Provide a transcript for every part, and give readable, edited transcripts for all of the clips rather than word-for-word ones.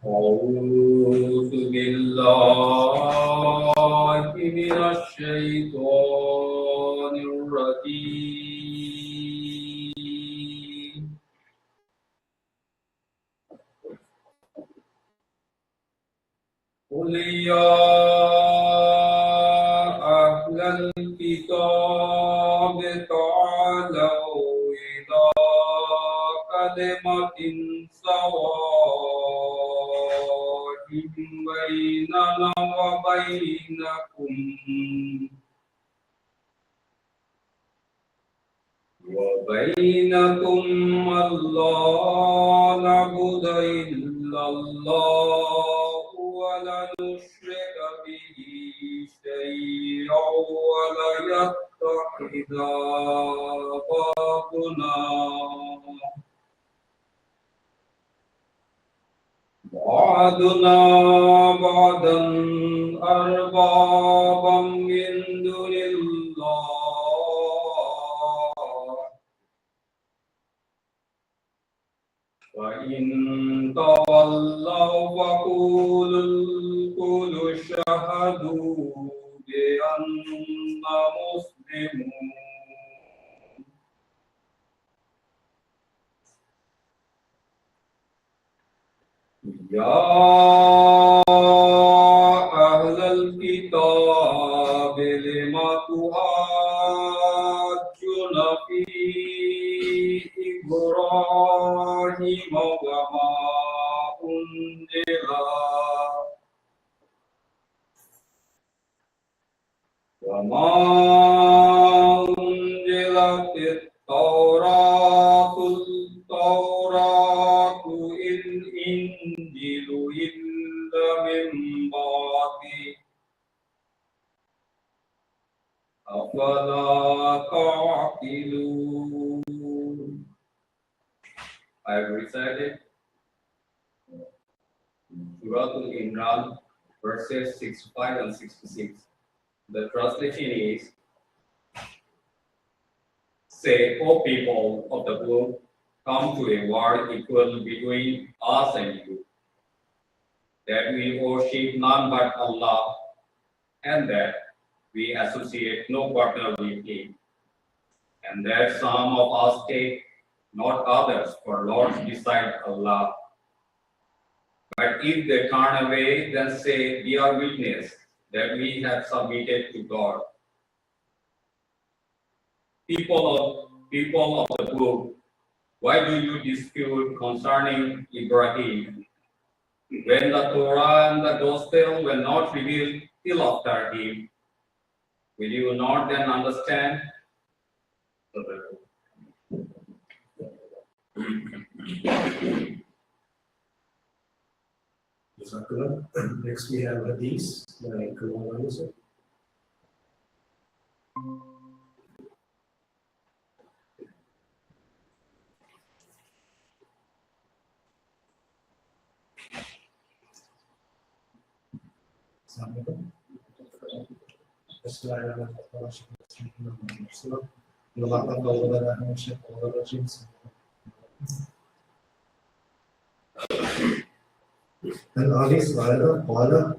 أعوذ بالله من الشيطان الرجيم قل يا أهل الكتاب تعالوا إلى كلمة سواء بيننا وبينكم ألا نعبد إلا الله ولا نشرك به شيئا ولا يتخذ بعضنا بعضا أربابا من دون الله وإن تولوا فقولوا اشهدوا بأننا مسلمون يا أهل الكتاب لم تحاجون في إبراهيم وما أنزلت التوراة الإنجيل إلا من بعده أفلا تعقلون. I have recited Surah Al-Imran verses 65 and 66. The translation is, say, O people of the book, come to a word equal between us and you, that we worship none but Allah, and that we associate no partner with Him, and that some of us take not others for lords beside Allah. But if they turn away, then say, we are witness that we have submitted to God. People of the book, why do you dispute concerning Ibrahim, when the Torah and the Gospel were not revealed till after him? Will you not then understand? Next we have Hadith by Kahlon. عن أبي سعيد قال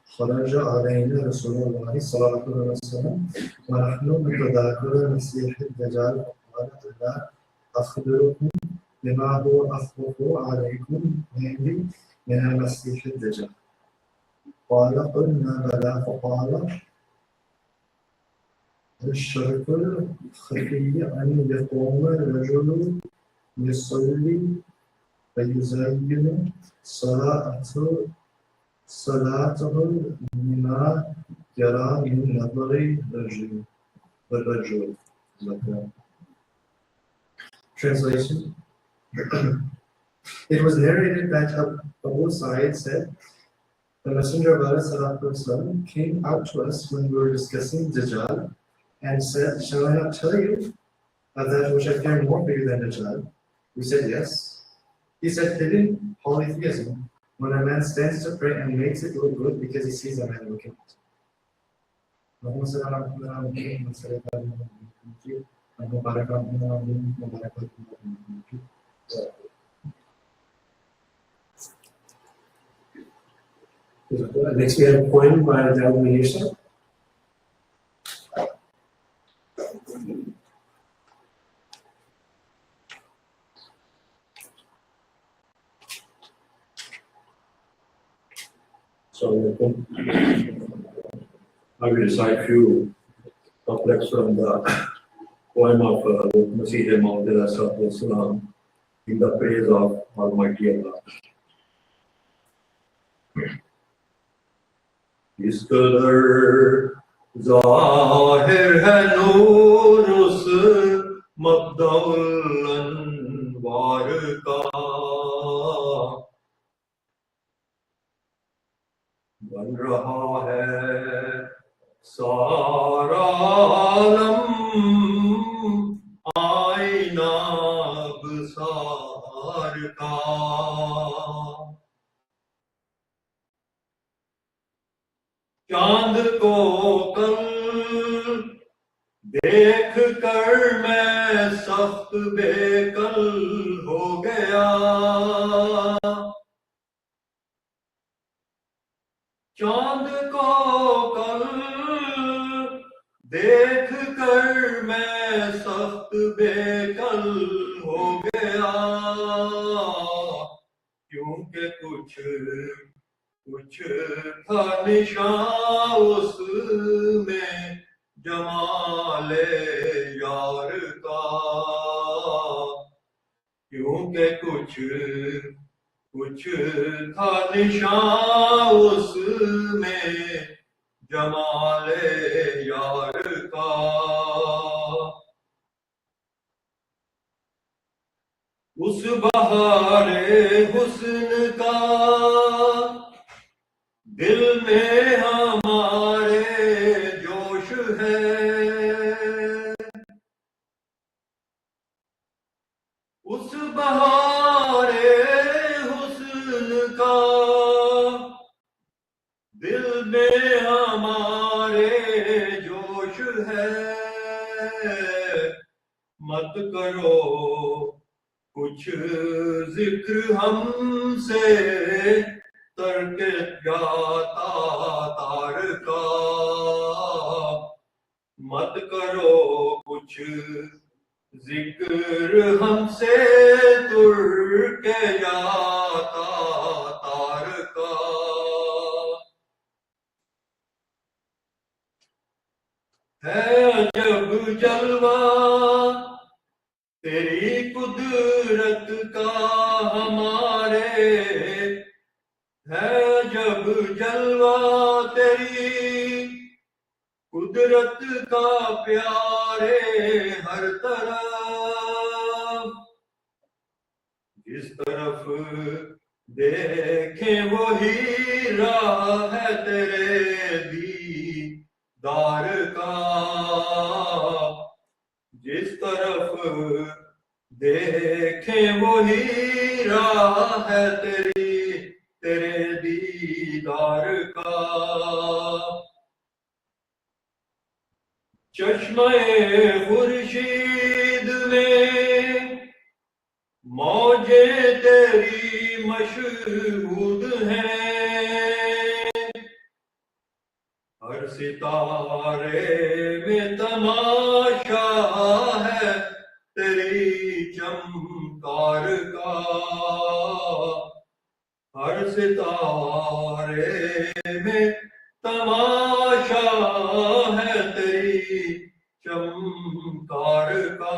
خرج علينا رسول الله صلى الله عليه وسلم ونحن نتذاكر مسيح الدجال قال ألا أخبركم بما هو أخوف عليكم عندي من المسيح الدجال قال قلنا بلى فقال الشرك الخفي أن يقوم الرجل يصلي فيزين صلاته بما يرى من نظر الرجل. Translation. It was narrated that Abu Sa'id said, the Messenger of Allah came out to us when we were discussing Dajjal and said, shall I not tell you of that which I fear more for you than Dajjal? We said, yes. He said, hidden polytheism, when a man stands to pray and makes it look good because he sees a man looking at it. Next we have a poem by Dawud Mirza. So I will recite few couplets from the poem of Masih Maud Islam in the praise of Almighty Allah. इस कदर ज़ाहिर है नूर उस मब्दउल अनवार का, बन रहा है सारा आलम आईना अब्सार का। चांद को कल देख कर मैं सख्त बेकल हो गया, चांद को कल देख कर मैं सख्त बेकल हो गया, क्योंकि कुछ था निशान उसमें जमाले यार का, क्योंकि कुछ था निशान उसमें जमाले यार का। उस बहारे हुस्न का दिल में हमारे जोश है, उस बहारे हुस्न का दिल में हमारे जोश है। मत करो कुछ जिक्र हमसे तरके जाता तार का, मत करो कुछ जिक्र हमसे तुरके जाता तार का। है अजब जलवा तेरी कुदरत का हमारे, है जब जलवा तेरी कुदरत का प्यारे हर तरफ, जिस तरफ देखें वही राह है तेरे दीदार का, जिस तरफ देखें वही राह है तेरे दीदार का। चश्मे खुर्शीद में मौजे तेरी मशहूद हैं, हर सितारे में तमाशा है तेरी चमकार का, हर सितारे में तमाशा है तेरी चमकार का।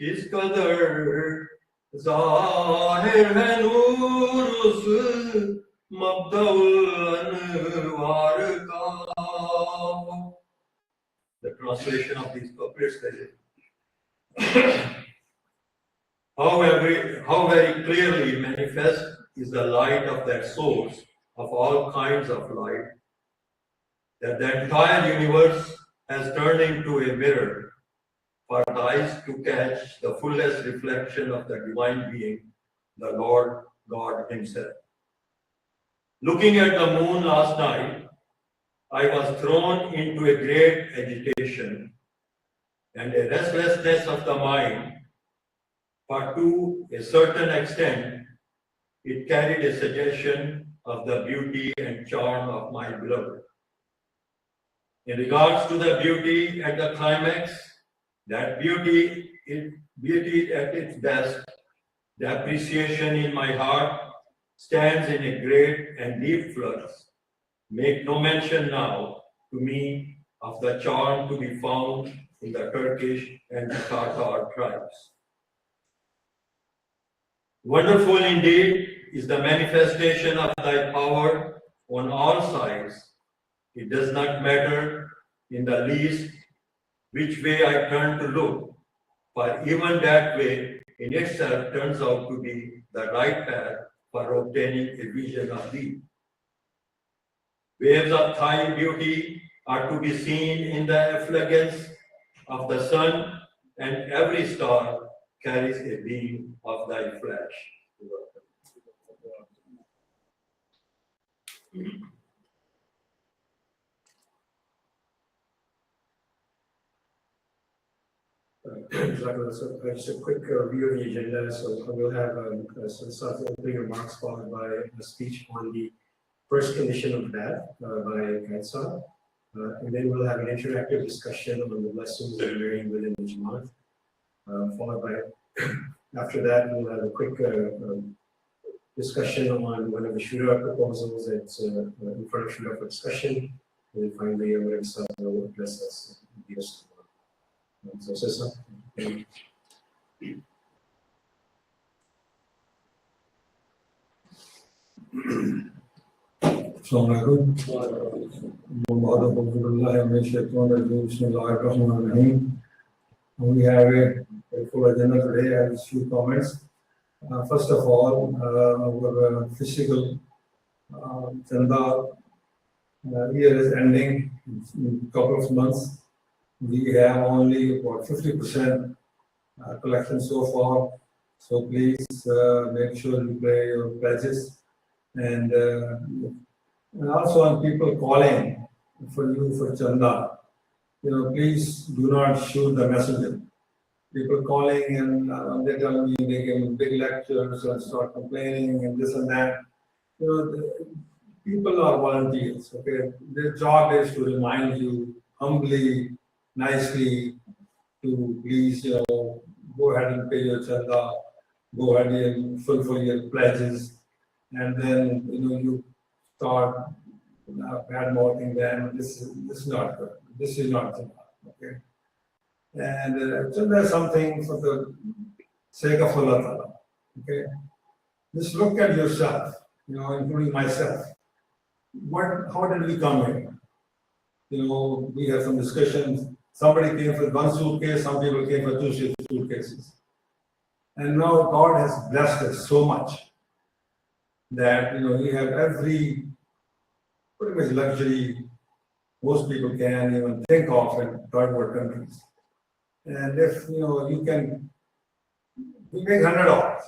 किस कदर जाहिर है नूर उस मब्दउल अनवार का। The translation of these couplets is how very clearly manifest is the light of that source of all kinds of light, that the entire universe has turned into a mirror for the eyes to catch the fullest reflection of the divine being, the Lord God himself. Looking at the moon last night, I was thrown into a great agitation and a restlessness of the mind, for to a certain extent, it carried a suggestion of the beauty and charm of my beloved. In regards to the beauty at the climax, that beauty at its best, the appreciation in my heart stands in a great and deep flux. Make no mention now to me of the charm to be found in the Turkish and the Tatar tribes. Wonderful indeed is the manifestation of thy power on all sides. It does not matter in the least which way I turn to look, for even that way in itself turns out to be the right path for obtaining a vision of thee. Waves of thy beauty are to be seen in the effulgence of the sun, and every star carries a beam of thy flash. So just a quick review of the agenda. So we'll have some opening remarks followed by a speech on the first condition of that by Gaitsa. And then we'll have an interactive discussion on the blessings of marrying within the jama'at. Followed by, after that, we'll have a quick discussion on one of the shura proposals that's in front of shura for discussion. And then finally, Gaitsa will address us. So, Sissa. Assalamualaikum. We have a full agenda today. I have a few comments. First of all, our physical chanda year is ending in a couple of months. We have only about 50% collection so far. So please make sure you pay your pledges. And also on people calling for you for chanda, please do not shoot the messenger. People calling and they tell me they give big lectures and start complaining and this and that. People are volunteers. Okay, their job is to remind you humbly, nicely, to please, go ahead and pay your chanda, go ahead and fulfill your pledges, and then you start bad mouthing them. This is not good. This is not chanda. Okay, and chanda is something for the sake of Allah Ta'ala. Okay, just look at yourself, including myself. How did we come here? We had some discussions. Somebody came for one suitcase, some people came for two suitcases. And now God has blessed us so much that, we have every pretty much luxury most people can even think of in third world countries. And if, you make $100,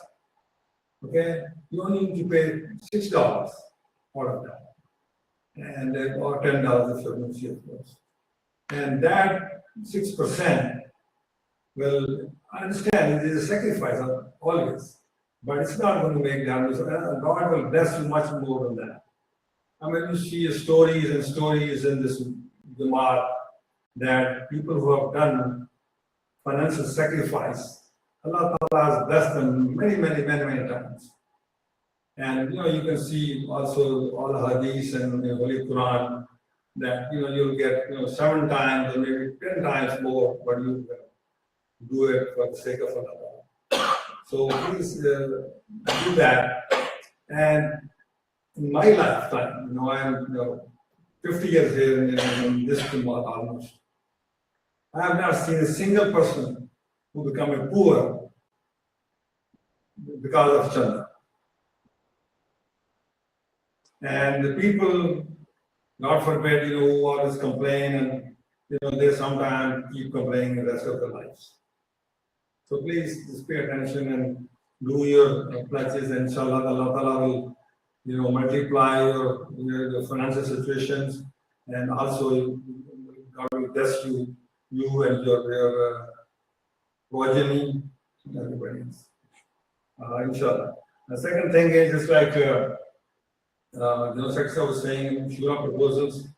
okay, you only need to pay $6 out of that. And or $10 if you're going to see, of course. And that 6% will, I understand, it is a sacrifice always, but it's not going to make damage. God will bless you much more than that. I mean, you see stories and stories in this jama'at that people who have done financial sacrifice, Allah Ta'ala has blessed them many times. And you can see also all the hadiths and the Holy Quran that you'll get 7 times or maybe 10 times more, but you do it for the sake of Allah. So please do that. And in my lifetime, I'm 50 years here in this Jamaat almost. I have not seen a single person who become a poor because of chanda. And the people, God forbid, who always complain and they sometimes keep complaining the rest of their lives. So please just pay attention and do your pledges, and inshallah Allah Ta'ala will multiply your financial situations, and also God will bless you and your progeny and everybody else. Inshallah. The second thing is just like Saksa was saying, Shura proposals.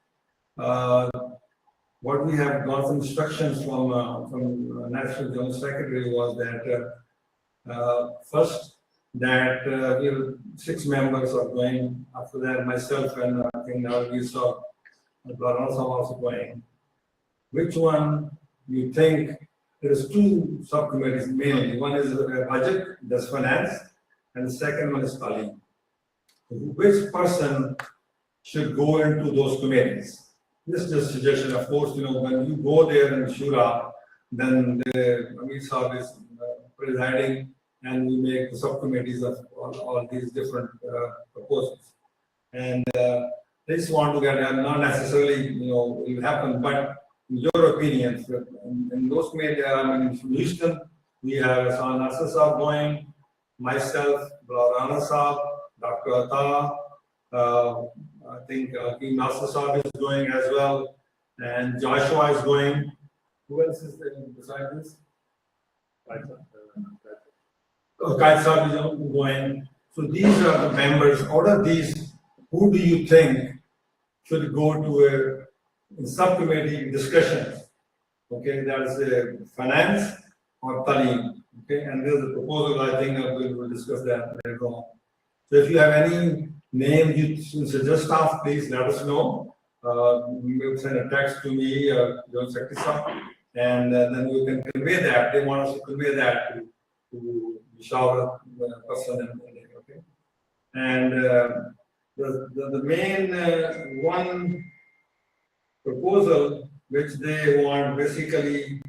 What we have got some instructions from National General Secretary was that first that we have 6 members are going. After that, myself and I think now we saw Barana also going. Which one you think? There is 2 subcommittees mainly. One is budget, that's finance, and the second one is Tali. Which person should go into those committees? This is just a suggestion. Of course, when you go there in Shura, then the Amir Sahib is presiding, and we make the subcommittees of all these different proposals. And they just want to get, not necessarily, will happen, but in your opinion, in those committees, in Houston, we have Hasan Nasser Sahib going, myself, Rana Sahib, Dr. Atta, I think Kim Nasser Sahib is going as well, and Joshua is going. Who else is there beside this? Qaid Sahib is going. So these are the members. Out of these, who do you think should go to a subcommittee discussions? Okay, that is finance or Talim. Okay, and there's a proposal. I think we will discuss that later on. So if you have any name you suggest, staff, please let us know. You will send a text to me, John Secretary, and then we can convey that. They want us to convey that to the shower person. Okay, and the main one proposal which they want basically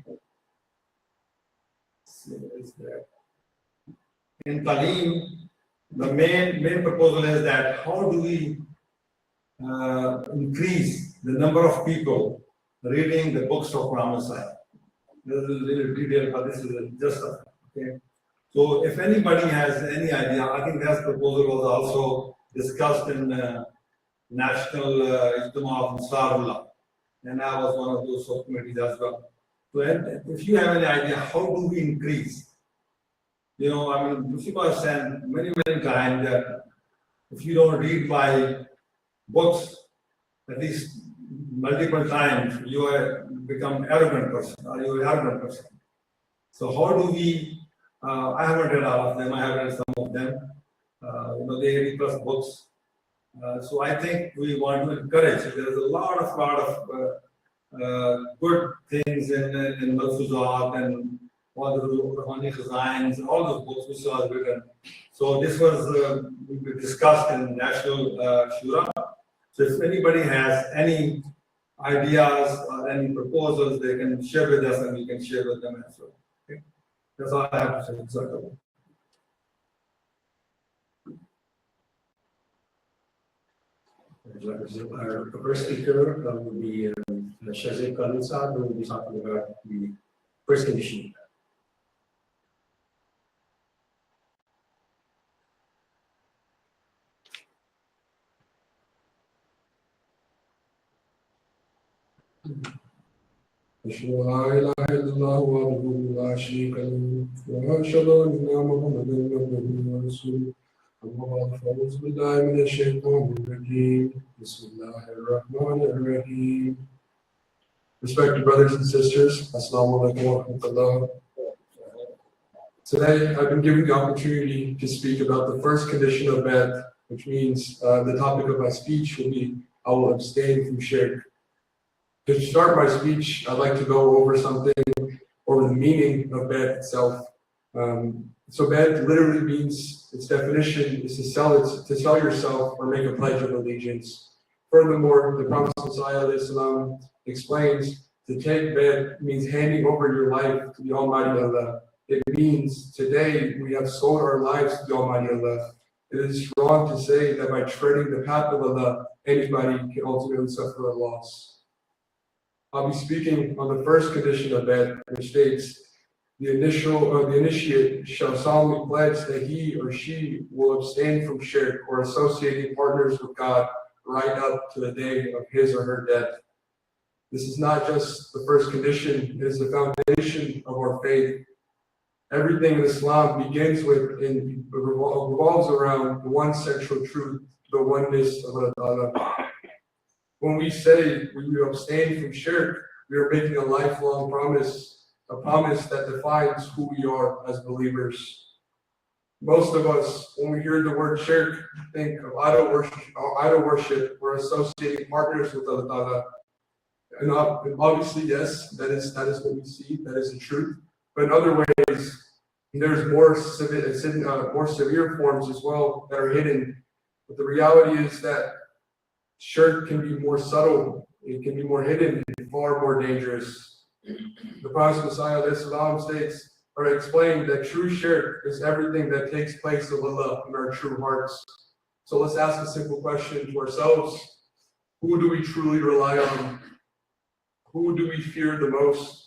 is that in Talim. The main proposal is that how do we increase the number of people reading the books of Ramasai? There's a little detail, but this is just okay. So if anybody has any idea, I think that proposal was also discussed in National Ijtima of Ansarullah, and I was one of those subcommittees as well. So if you have any idea, how do we increase? People have said many times that if you don't read my books at least multiple times, you become arrogant person, or you're an arrogant person. So how do we? I haven't read all of them. I have read some of them. They 80+ books. So I think we want to encourage. There's a lot of good things in Malfuzat and all the Ruhani Khazans and all those books which are written. So this was discussed in National Shura. So if anybody has any ideas or any proposals, they can share with us and we can share with them as well. Okay? That's all I have to say. Sorry. Our first speaker will be Shahzeb Kahlon, who will be talking about the first condition. أشهد أن لا إله إلا الله وحده لا شريك له وأشهد أن محمدا عبده ورسوله أما بعد فأعوذ بالله من الشيطان الرجيم بسم الله الرحمن الرحيم. Respected brothers and sisters, Assalamu alaikum wa rahmatullah. Today I've been given the opportunity to speak about the first condition of bet, which means the topic of my speech will be I will abstain from shirk. To start my speech, I'd like to go over the meaning of bet itself. So bet literally means, its definition is to sell yourself or make a pledge of allegiance. Furthermore, the Prophet ﷺ explains to take bet means handing over your life to the Almighty Allah. It means today we have sold our lives to the Almighty Allah. It is wrong to say that by treading the path of Allah, anybody can ultimately suffer a loss. I'll be speaking on the first condition of bet, which states the initiate shall solemnly pledge that he or she will abstain from shirk or associating partners with God right up to the day of his or her death. This is not just the first condition, it is the foundation of our faith. Everything in Islam begins with and revolves around the one central truth, the oneness of Allah Ta'ala. When we say we abstain from shirk, we are making a lifelong promise, a promise that defines who we are as believers. Most of us, when we hear the word shirk, think of idol worship or associating partners with Allah Ta'ala. And obviously, yes, that is what we see, that is the truth. But in other ways, there's more severe forms as well that are hidden. But the reality is that shirk can be more subtle, it can be more hidden, and far more dangerous. The Prophet Messiah states or explained that true shirk is everything that takes place of Allah in our true hearts. So let's ask a simple question to ourselves: who do we truly rely on? Who do we fear the most?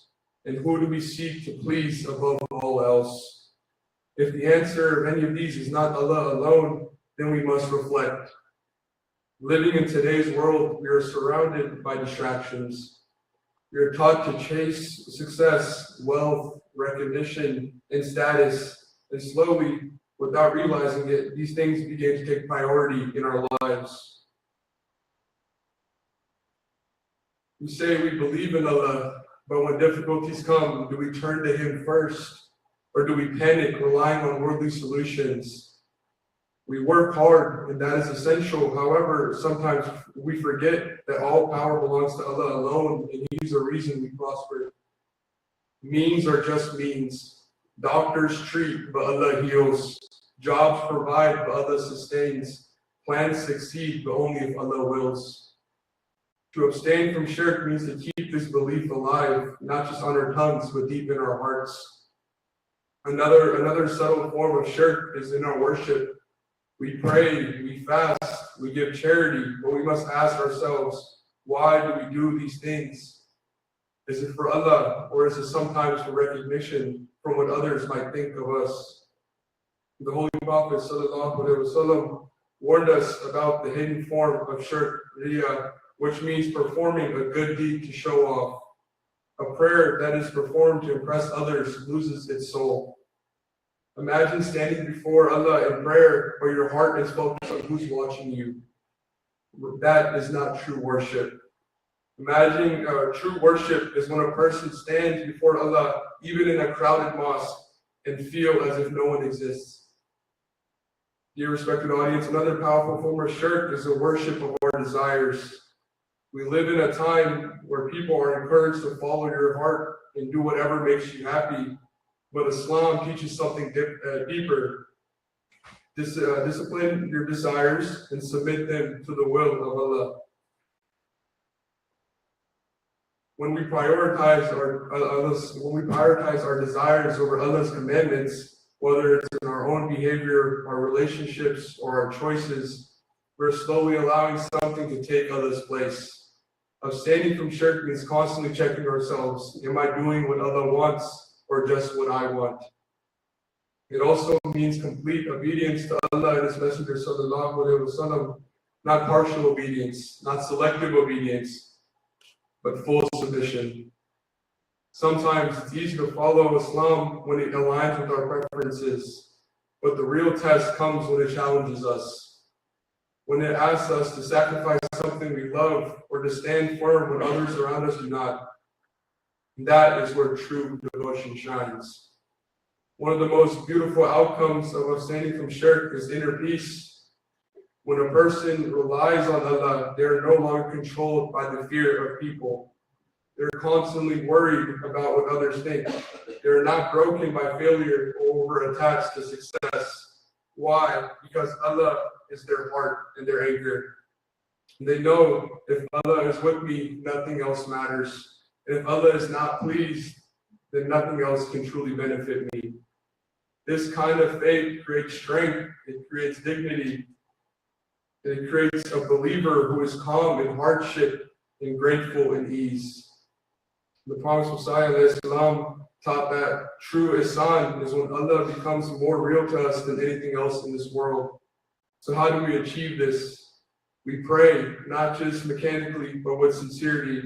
And who do we seek to please above all else? If the answer of any of these is not Allah alone, then we must reflect. Living in today's world, we are surrounded by distractions. We are taught to chase success, wealth, recognition, and status. And slowly, without realizing it, these things begin to take priority in our lives. We say we believe in Allah, but when difficulties come, do we turn to Him first? Or do we panic, relying on worldly solutions? We work hard, and that is essential. However, sometimes we forget that all power belongs to Allah alone, and He's the reason we prosper. Means are just means. Doctors treat, but Allah heals. Jobs provide, but Allah sustains. Plans succeed, but only if Allah wills. To abstain from shirk means to keep this belief alive, not just on our tongues, but deep in our hearts. Another subtle form of shirk is in our worship. We pray, we fast, we give charity, but we must ask ourselves, why do we do these things? Is it for Allah, or is it sometimes for recognition from what others might think of us? The Holy Prophet ﷺ warned us about the hidden form of shirk, riya, which means performing a good deed to show off. A prayer that is performed to impress others loses its soul. Imagine standing before Allah in prayer, but your heart is focused on who's watching you. That is not true worship. Imagine true worship is when a person stands before Allah, even in a crowded mosque, and feel as if no one exists. Dear respected audience, another powerful form of shirk is the worship of our desires. We live in a time where people are encouraged to follow your heart and do whatever makes you happy. But Islam teaches something deeper. Discipline your desires and submit them to the will of Allah. When we prioritize our desires over Allah's commandments, whether it's in our own behavior, our relationships, or our choices, we're slowly allowing something to take Allah's place. Abstaining from shirk means constantly checking ourselves. Am I doing what Allah wants or just what I want? It also means complete obedience to Allah and His Messenger Sallallahu Alaihi Wasallam, not partial obedience, not selective obedience, but full submission. Sometimes it's easy to follow Islam when it aligns with our preferences, but the real test comes when it challenges us. When it asks us to sacrifice something we love or to stand firm when others around us do not. That is where true devotion shines. One of the most beautiful outcomes of abstaining from shirk is inner peace. When a person relies on Allah, they are no longer controlled by the fear of people. They're constantly worried about what others think. They're not broken by failure or attached to success. Why? Because Allah is their heart and their anchor. They know if Allah is with me, nothing else matters. And if Allah is not pleased, then nothing else can truly benefit me. This kind of faith creates strength, it creates dignity, it creates a believer who is calm in hardship and grateful in ease. The Prophet ﷺ taught that true ihsan is when Allah becomes more real to us than anything else in this world. So how do we achieve this? We pray, not just mechanically, but with sincerity.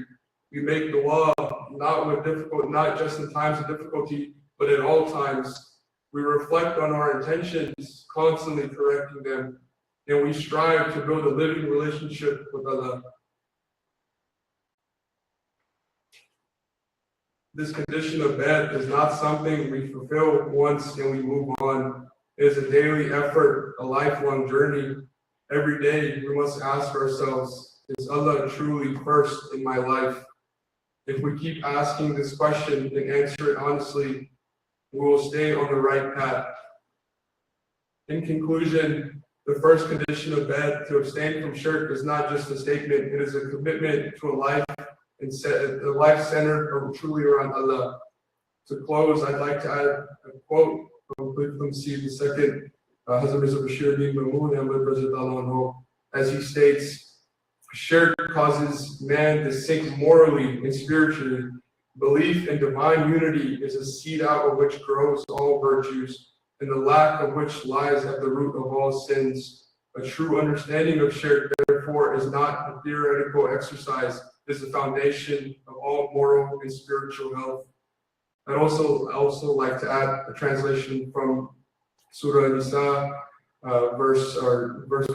We make dua, not just in times of difficulty, but at all times. We reflect on our intentions, constantly correcting them, and we strive to build a living relationship with Allah. This condition of bed is not something we fulfill once and we move on. It is a daily effort, a lifelong journey. Every day we must ask ourselves, is Allah truly first in my life? If we keep asking this question and answer it honestly, we will stay on the right path. In conclusion, the first condition of bed, to abstain from shirk, is not just a statement, it is a commitment to a life and a life centered or truly around Allah. To close, I'd like to add a quote from Qutb II, Hazrat Mirza Bashir Din Mahmud Ahmad Radiallahu anhu, as he states, shirk causes man to sink morally and spiritually. Belief in divine unity is a seed out of which grows all virtues, and the lack of which lies at the root of all sins. A true understanding of shirk, therefore, is not a theoretical exercise, it is the foundation of all moral and spiritual health. I'd also like to add a translation from Surah Nisa, verse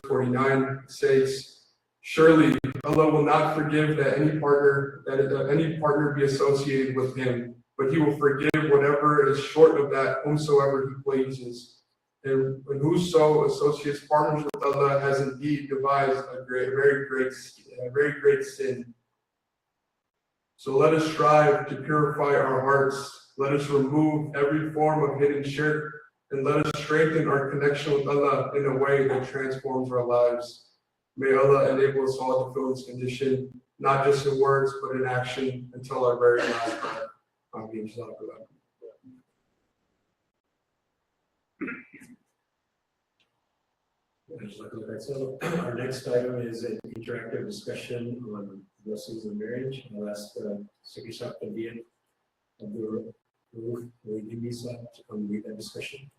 49 states, "Surely Allah will not forgive that any partner be associated with Him, but He will forgive whatever is short of that whomsoever He pleases. And whoso associates partners with Allah has indeed devised a very great sin." So let us strive to purify our hearts. Let us remove every form of hidden shirk, and let us strengthen our connection with Allah in a way that transforms our lives. May Allah enable us all to feel this condition, not just in words, but in action, until our very last breath. Ameen. So our next item is an interactive discussion on blessings of marriage. I'll ask Secretary Khalid of the Roof to come lead that discussion.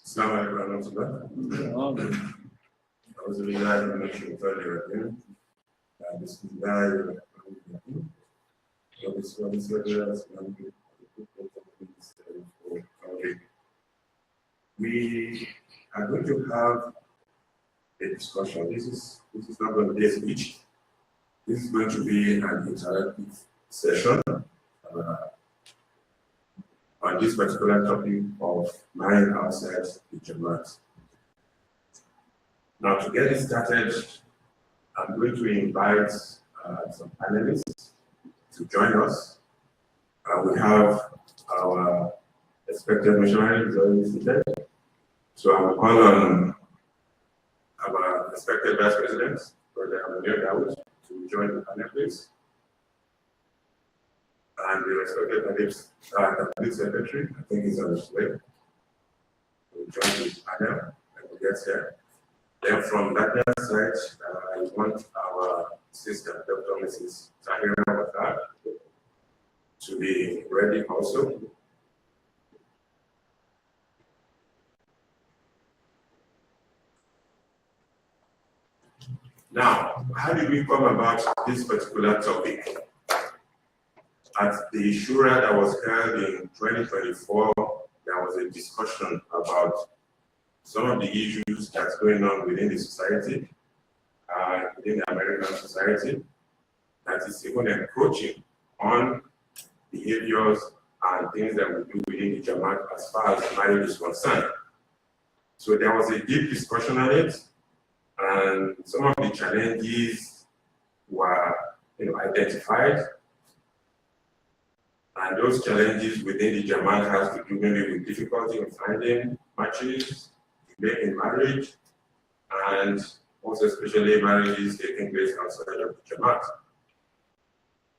Assalamu alaikum warahmatullah. I was really glad to mention earlier again. This is very we are going to have a discussion. This is not going to be a speech. This is going to be an interactive session on this particular topic of marrying outside the jama'at. Now, to get it started, I'm going to invite some panelists to join us. We have our expected missionary is already seated. So I will call on our expected vice president, Brother Amir Dawood, to join the panel, please. And the respected cabinet secretary, I think he's on his way, will join the panel and we'll get here. Then from that side, I want our sister, Dr. Mrs. Tahira Wakar, to be ready also. Now, how did we come about this particular topic? At the Shura that was held in 2024, there was a discussion about some of the issues that's going on within the society, within the American society, that is even encroaching on behaviors and things that we do within the Jama'at as far as marriage is concerned. So there was a deep discussion on it, and some of the challenges were identified. And those challenges within the jama'at has to do maybe with difficulty in finding matches, delay in marriage, and also especially marriages taking place outside of the jama'at.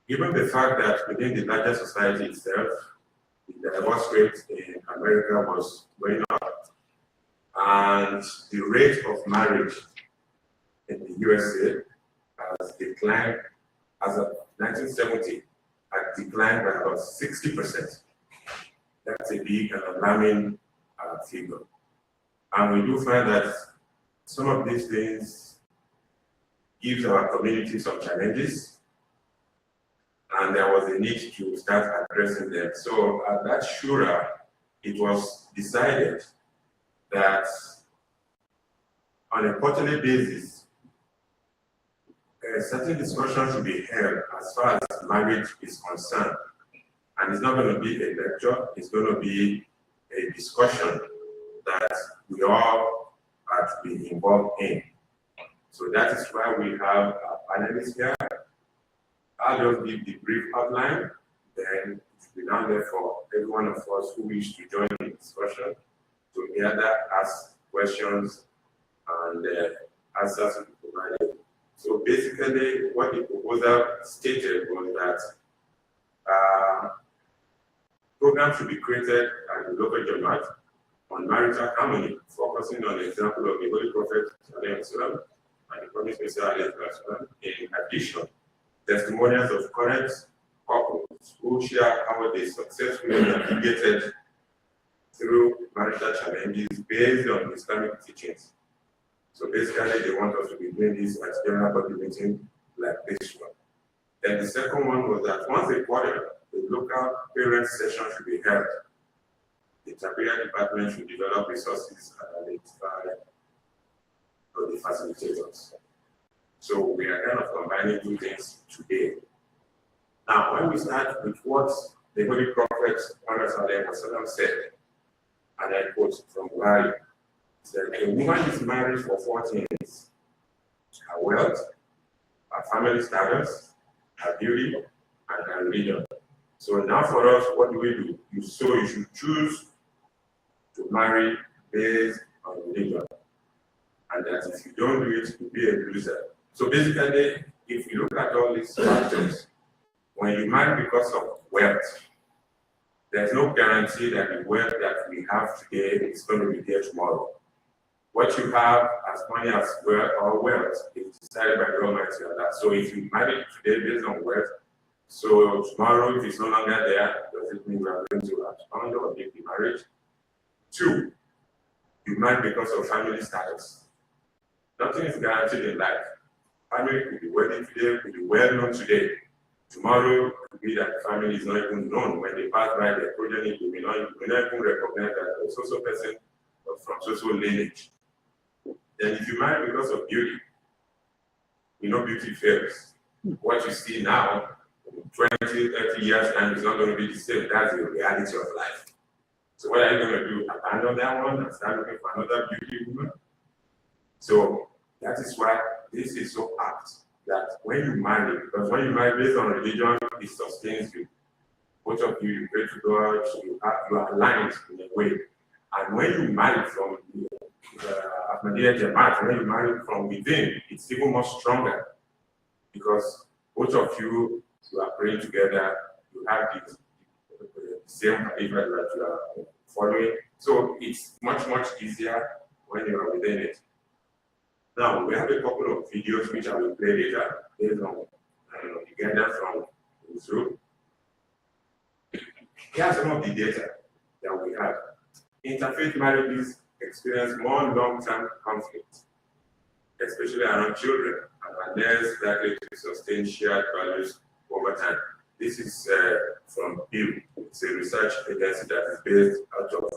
Given the fact that within the larger society itself, the divorce rate in America was going up, and the rate of marriage in the USA has declined as of 1970. Had declined by about 60%. That's a big and alarming figure. And we do find that some of these things gives our community some challenges, and there was a need to start addressing them. So at that shura, it was decided that on a quarterly basis, a certain discussion should be held as far as marriage is concerned. And it's not going to be a lecture, it's going to be a discussion that we all have to be involved in. So that is why we have our panelists here. I'll just give the brief outline, then it will be down there for every one of us who wish to join the discussion to gather, ask questions, and answers to be provided. So basically, what the proposal stated was that programs should be created at the local jama'at on marital harmony, focusing on the example of the Holy Prophet and the Promised Messiah. In addition, testimonials of current couples who share how they successfully navigated through marital challenges based on Islamic teachings. So basically, they want us to be doing this at general body meeting like this one. Then the second one was that once a quarter, the local parent session should be held. The Tarbiyah department should develop resources and identify the facilitators. So we are kind of combining two things today. Now, when we start with what the Holy Prophet said, and I quote from Buhari, said, a woman is married for 4 things: her wealth, her family status, her beauty, and her religion. So now for us, what do? You should choose to marry based on religion. And that if you don't do it, you'll be a loser. So basically, if you look at all these factors, when you marry because of wealth, there's no guarantee that the wealth that we have today is going to be there tomorrow. What you have as money as wealth is decided by the Almighty Allah. So if you marry today based on wealth, so tomorrow if it's no longer there, does it mean we are going to abstain or make the marriage? 2, you marry because of family status. Nothing is guaranteed in life. Family could be wealthy today, could be well known today. Tomorrow, it could be that the family is not even known. When they pass by their progeny, you may not even recognize that a social person from social lineage. Then if you marry because of beauty, beauty fails. What you see now, 20, 30 years time is not going to be the same. That's the reality of life. So what are you going to do? Abandon that one and start looking for another beauty woman? So that is why this is so apt that when you marry, because when you marry based on religion, it sustains you. Both of you pray to God, you are aligned in a way. And when you marry from Ahmadiyya Jama'at, when you marry from within, it's even more stronger because both of you are praying together, you have the same behavior that you are following. So it's much, much easier when you are within it. Now, we have a couple of videos which I will play later based on the data from Zoom. Here are some of the data that we have. Interfaith marriages experience more long-term conflict, especially around children, and are less likely to sustain shared values over time. This is from Pew. It's a research agency that is based out of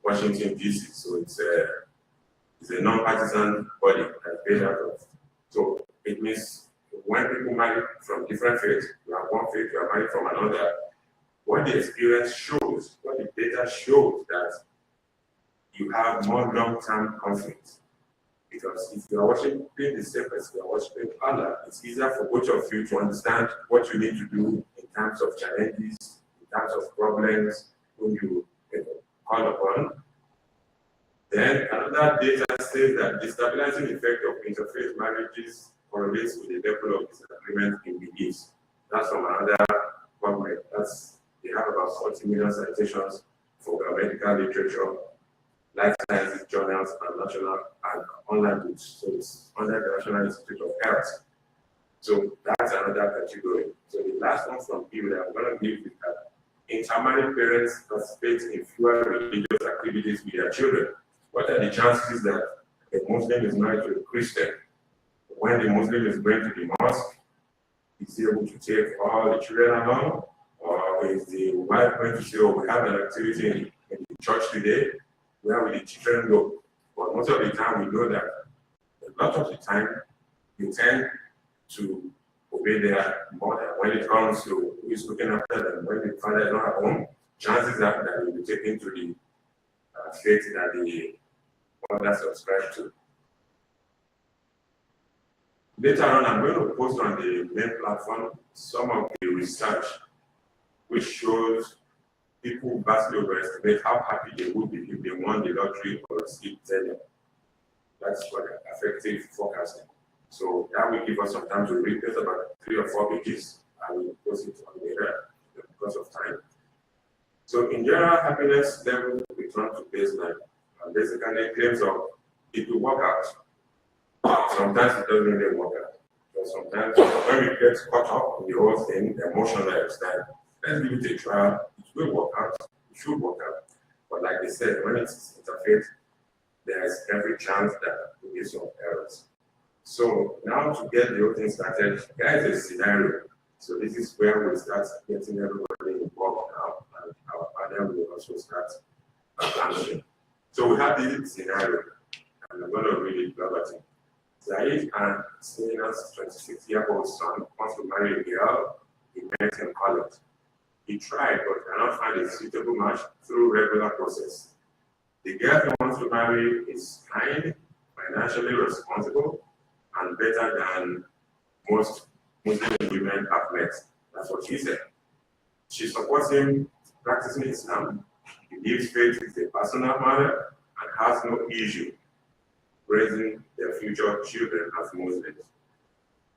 Washington, D.C. So it's a non-partisan body that's based out of. So it means when people marry from different faiths, you have one faith, you are married from another, what the experience shows, what the data shows that you have more long-term conflict. Because if you are worshiping the same person, you are worshiping Allah, it's easier for both of you to understand what you need to do in terms of challenges, in terms of problems, whom you call upon. Then another data says that the stabilizing effect of interfaith marriages correlates with the level of disagreement in beliefs. That's from another government. They have about 40 million citations for medical literature, life sciences journals, and national and online books. So it's under the National Institute of Health. So that's another category. So the last one from you that I'm going to give is that intermarried parents participate in fewer religious activities with their children. What are the chances that a Muslim is married to a Christian? When the Muslim is going to the mosque, is he able to take all the children along? Or is the wife going to say, oh, we have an activity in the church today, where will the children go? But most of the time, we know that a lot of the time, you tend to obey their mother. When it comes to who is looking after them, when the father is not at home, chances are that they will be taken to the faith that the mother subscribed to. Later on, I'm going to post on the main platform some of the research which shows people vastly overestimate how happy they would be if they won the lottery or received tenure. That's what effective forecasting. So that will give us some time to read. There's about 3 or 4 pages. I will post it on later because of time. So in general, happiness level return to baseline. Basically, claims of it will work out. Sometimes it doesn't really work out. So sometimes when we get caught up in the whole thing, the emotional lifestyle, let's give it a try. It will work out. It should work out. But like I said, when it's interfaith, there is every chance that there will be some errors. So now to get the whole thing started, there is a scenario. So this is where we start getting everybody involved now, and our panel will also start answering. So we have this scenario, and I'm going to read it verbatim. Zaid and Sina's 26-year-old son wants to marry a girl he met in college. He tried but cannot find a suitable match through regular process. The girl he wants to marry is kind, financially responsible, and better than most Muslim women have met. That's what she said. She supports him practicing Islam, believes faith is a personal matter, and has no issue raising their future children as Muslims.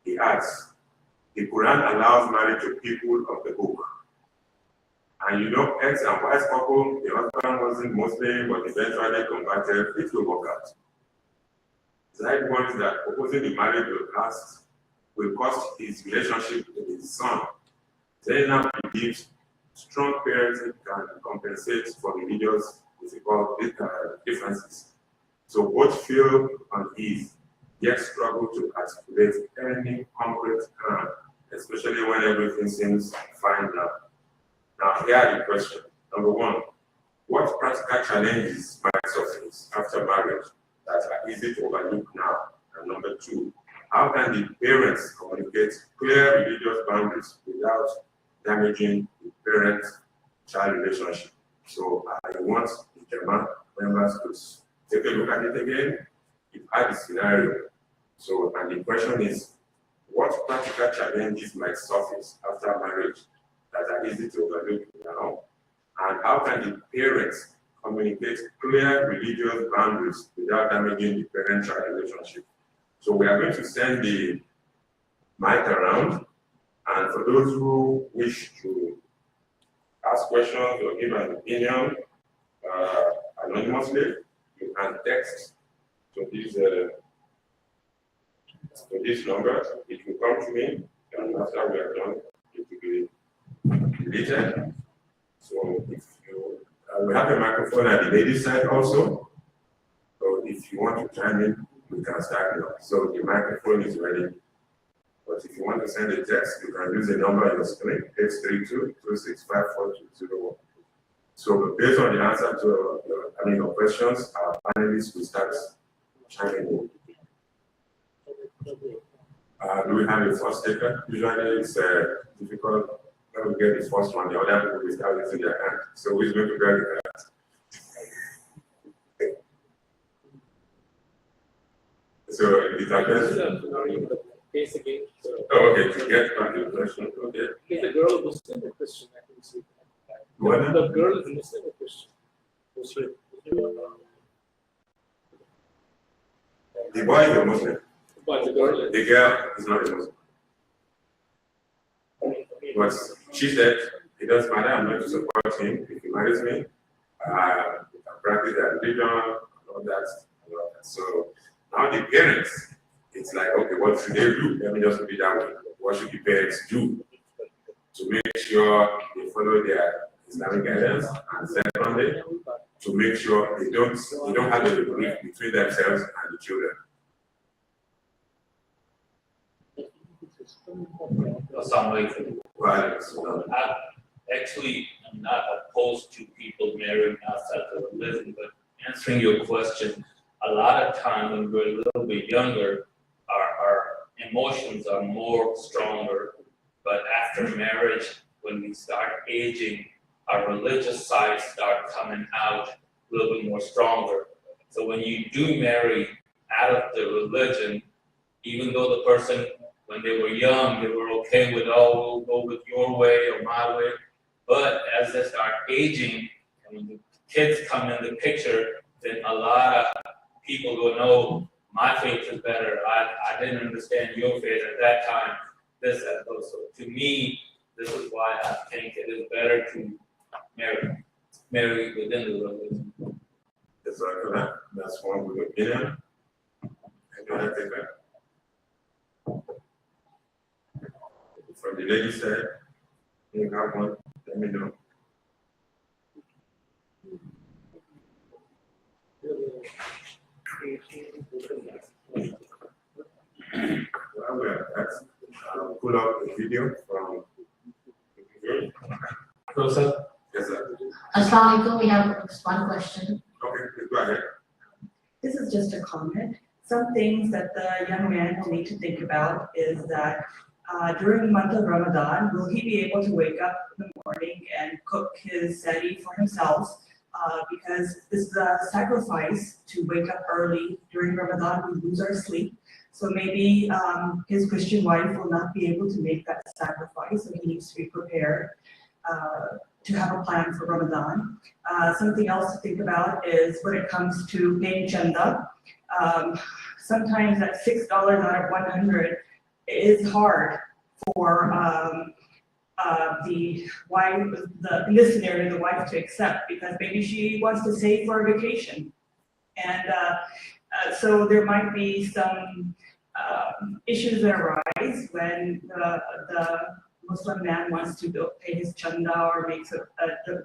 He adds, the Quran allows marriage to people of the book. And you know, ex and wife couple, the husband wasn't Muslim, but eventually converted, it will work out. Zaid warns that proposing the marriage will cost his relationship with his son. Zainab believes strong parenting can compensate for religious differences. So both feel uneasy, yet struggle to articulate any concrete plan, especially when everything seems fine now. Now, here are the questions. Number 1, what practical challenges might surface after marriage that are easy to overlook now? And number 2, how can the parents communicate clear religious boundaries without damaging the parent-child relationship? So I want the jama'at members to take a look at it again. You've had the scenario. So, and the question is, what practical challenges might surface after marriage that are easy to overlook now? And how can the parents communicate clear religious boundaries without damaging the parent-child relationship? So we are going to send the mic around, and for those who wish to ask questions or give an opinion anonymously, you can text to this number. It will come to me, and after we are done, it will be deleted. So if you we have a microphone at the ladies' side also. So if you want to chime in, we can start now. So the microphone is ready. But if you want to send a text, you can use the number on your screen, 832-265-4201. So based on the answer to your questions, our panelists will start chiming in. Do we have a first taker? Usually it's difficult when we get the first one, the other people will start using their hand. So who's going to grab the hand? So is that This is best? a scenario, but case again. So, Oh, okay, to get back to the question, okay. is the girl Muslim or Christian? I can see. What? The girl is Muslim or Christian? Muslim. The boy is a Muslim, But the girl is. the girl is not a Muslim. But she said, it doesn't matter, I'm going to support him if he marries me. I practice their religion, and all that, and all that. So now the parents, it's like, okay, what should they do? Let me just put it that way. What should the parents do to make sure they follow their Islamic guidance? And secondly, to make sure they don't have a rift between themselves and the children. Assalamualaikum. Right. So, Actually, I'm not opposed to people marrying outside the religion, but answering your question, a lot of time when we're a little bit younger, our emotions are more stronger. But after marriage, when we start aging, our religious side start coming out a little bit more stronger. So when you do marry out of the religion, even though the person, when they were young, they were okay with, oh, we'll go with your way or my way. But as they start aging, and when the kids come in the picture, then a lot of people go, no, my faith is better. I didn't understand your faith at that time. This and those. So to me, this is why I think it is better to marry within the religion. that's one good opinion. And I think that from the lady side, you have one, let me know. Well, that's, pull up a video from. Rosa? Yes, sir. Assalamualaikum, we have just one question. Okay, please go ahead. This is just a comment. Some things that the young man will need to think about is that during the month of Ramadan, will he be able to wake up in the morning and cook his sehri for himself? Because this is a sacrifice to wake up early during Ramadan. We lose our sleep. So maybe his Christian wife will not be able to make that sacrifice, so he needs to be prepared to have a plan for Ramadan. Something else to think about is when it comes to paying chanda. Sometimes that $6 out of 100 is hard for the wife, in this scenario, the wife to accept, because maybe she wants to save for a vacation. And so there might be some issues that arise when the Muslim man wants to pay his chanda or makes a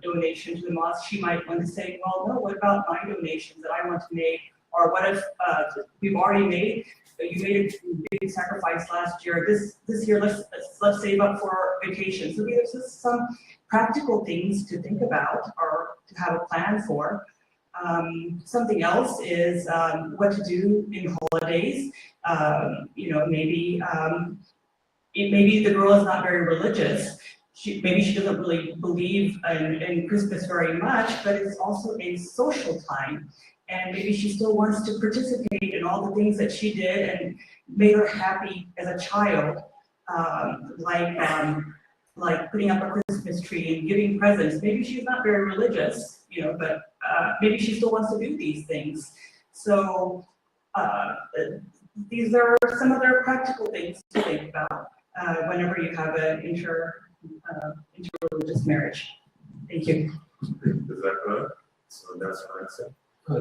donation to the mosque. She might want to say, well, no, what about my donations that I want to make? Or what if we've already made, you made a big sacrifice last year, this year let's save up for vacation. So there's just some practical things to think about or to have a plan for. Something else is what to do in holidays. Maybe the girl is not very religious. Maybe she doesn't really believe in Christmas very much, but it's also a social time. And maybe she still wants to participate in all the things that she did and made her happy as a child, like putting up a Christmas tree and giving presents. Maybe she's not very religious, but maybe she still wants to do these things. So these are some other practical things to think about whenever you have an interreligious marriage. Thank you. Is that correct? So that's what I said. A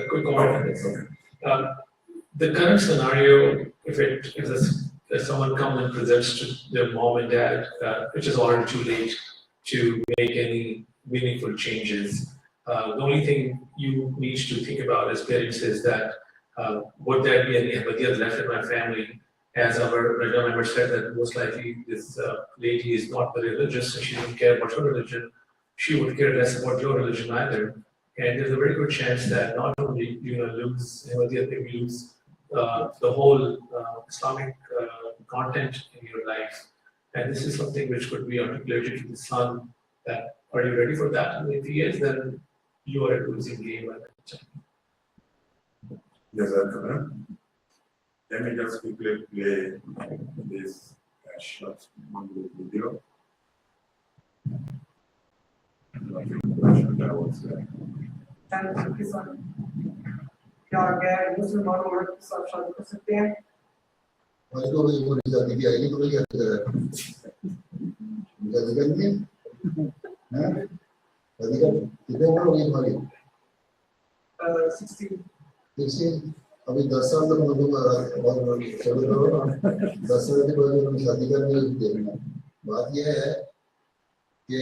quick comment. The current scenario, if someone comes and presents to their mom and dad, which is already too late to make any meaningful changes, the only thing you need to think about as parents is that would there be any Ahmadiyya left in my family? As our member said, that most likely this lady is not very religious, so she doesn't care about your religion. She would care less about your religion either. And there's a very good chance that not only you're going to lose Ahmadiyya, but you lose the whole Islamic content in your life. And this is something which could be articulated to the son that, are you ready for that? And if he is, then you are a losing game at that time. Jazakallah. Let me just quickly play this short video. That was क्या गैर मुसलमान औरत के साथ शादी कर सकते हैं? तो भी वो शादी की आएगी तो क्या करेगा? शादी करनी है? हैं? शादी कर कितने उम्र होगी तुम्हारी? 16 अभी 10 साल तक बोलूँगा और चलो करो ना 10 साल के बाद उन्होंने शादी करनी है देखना बात यह है कि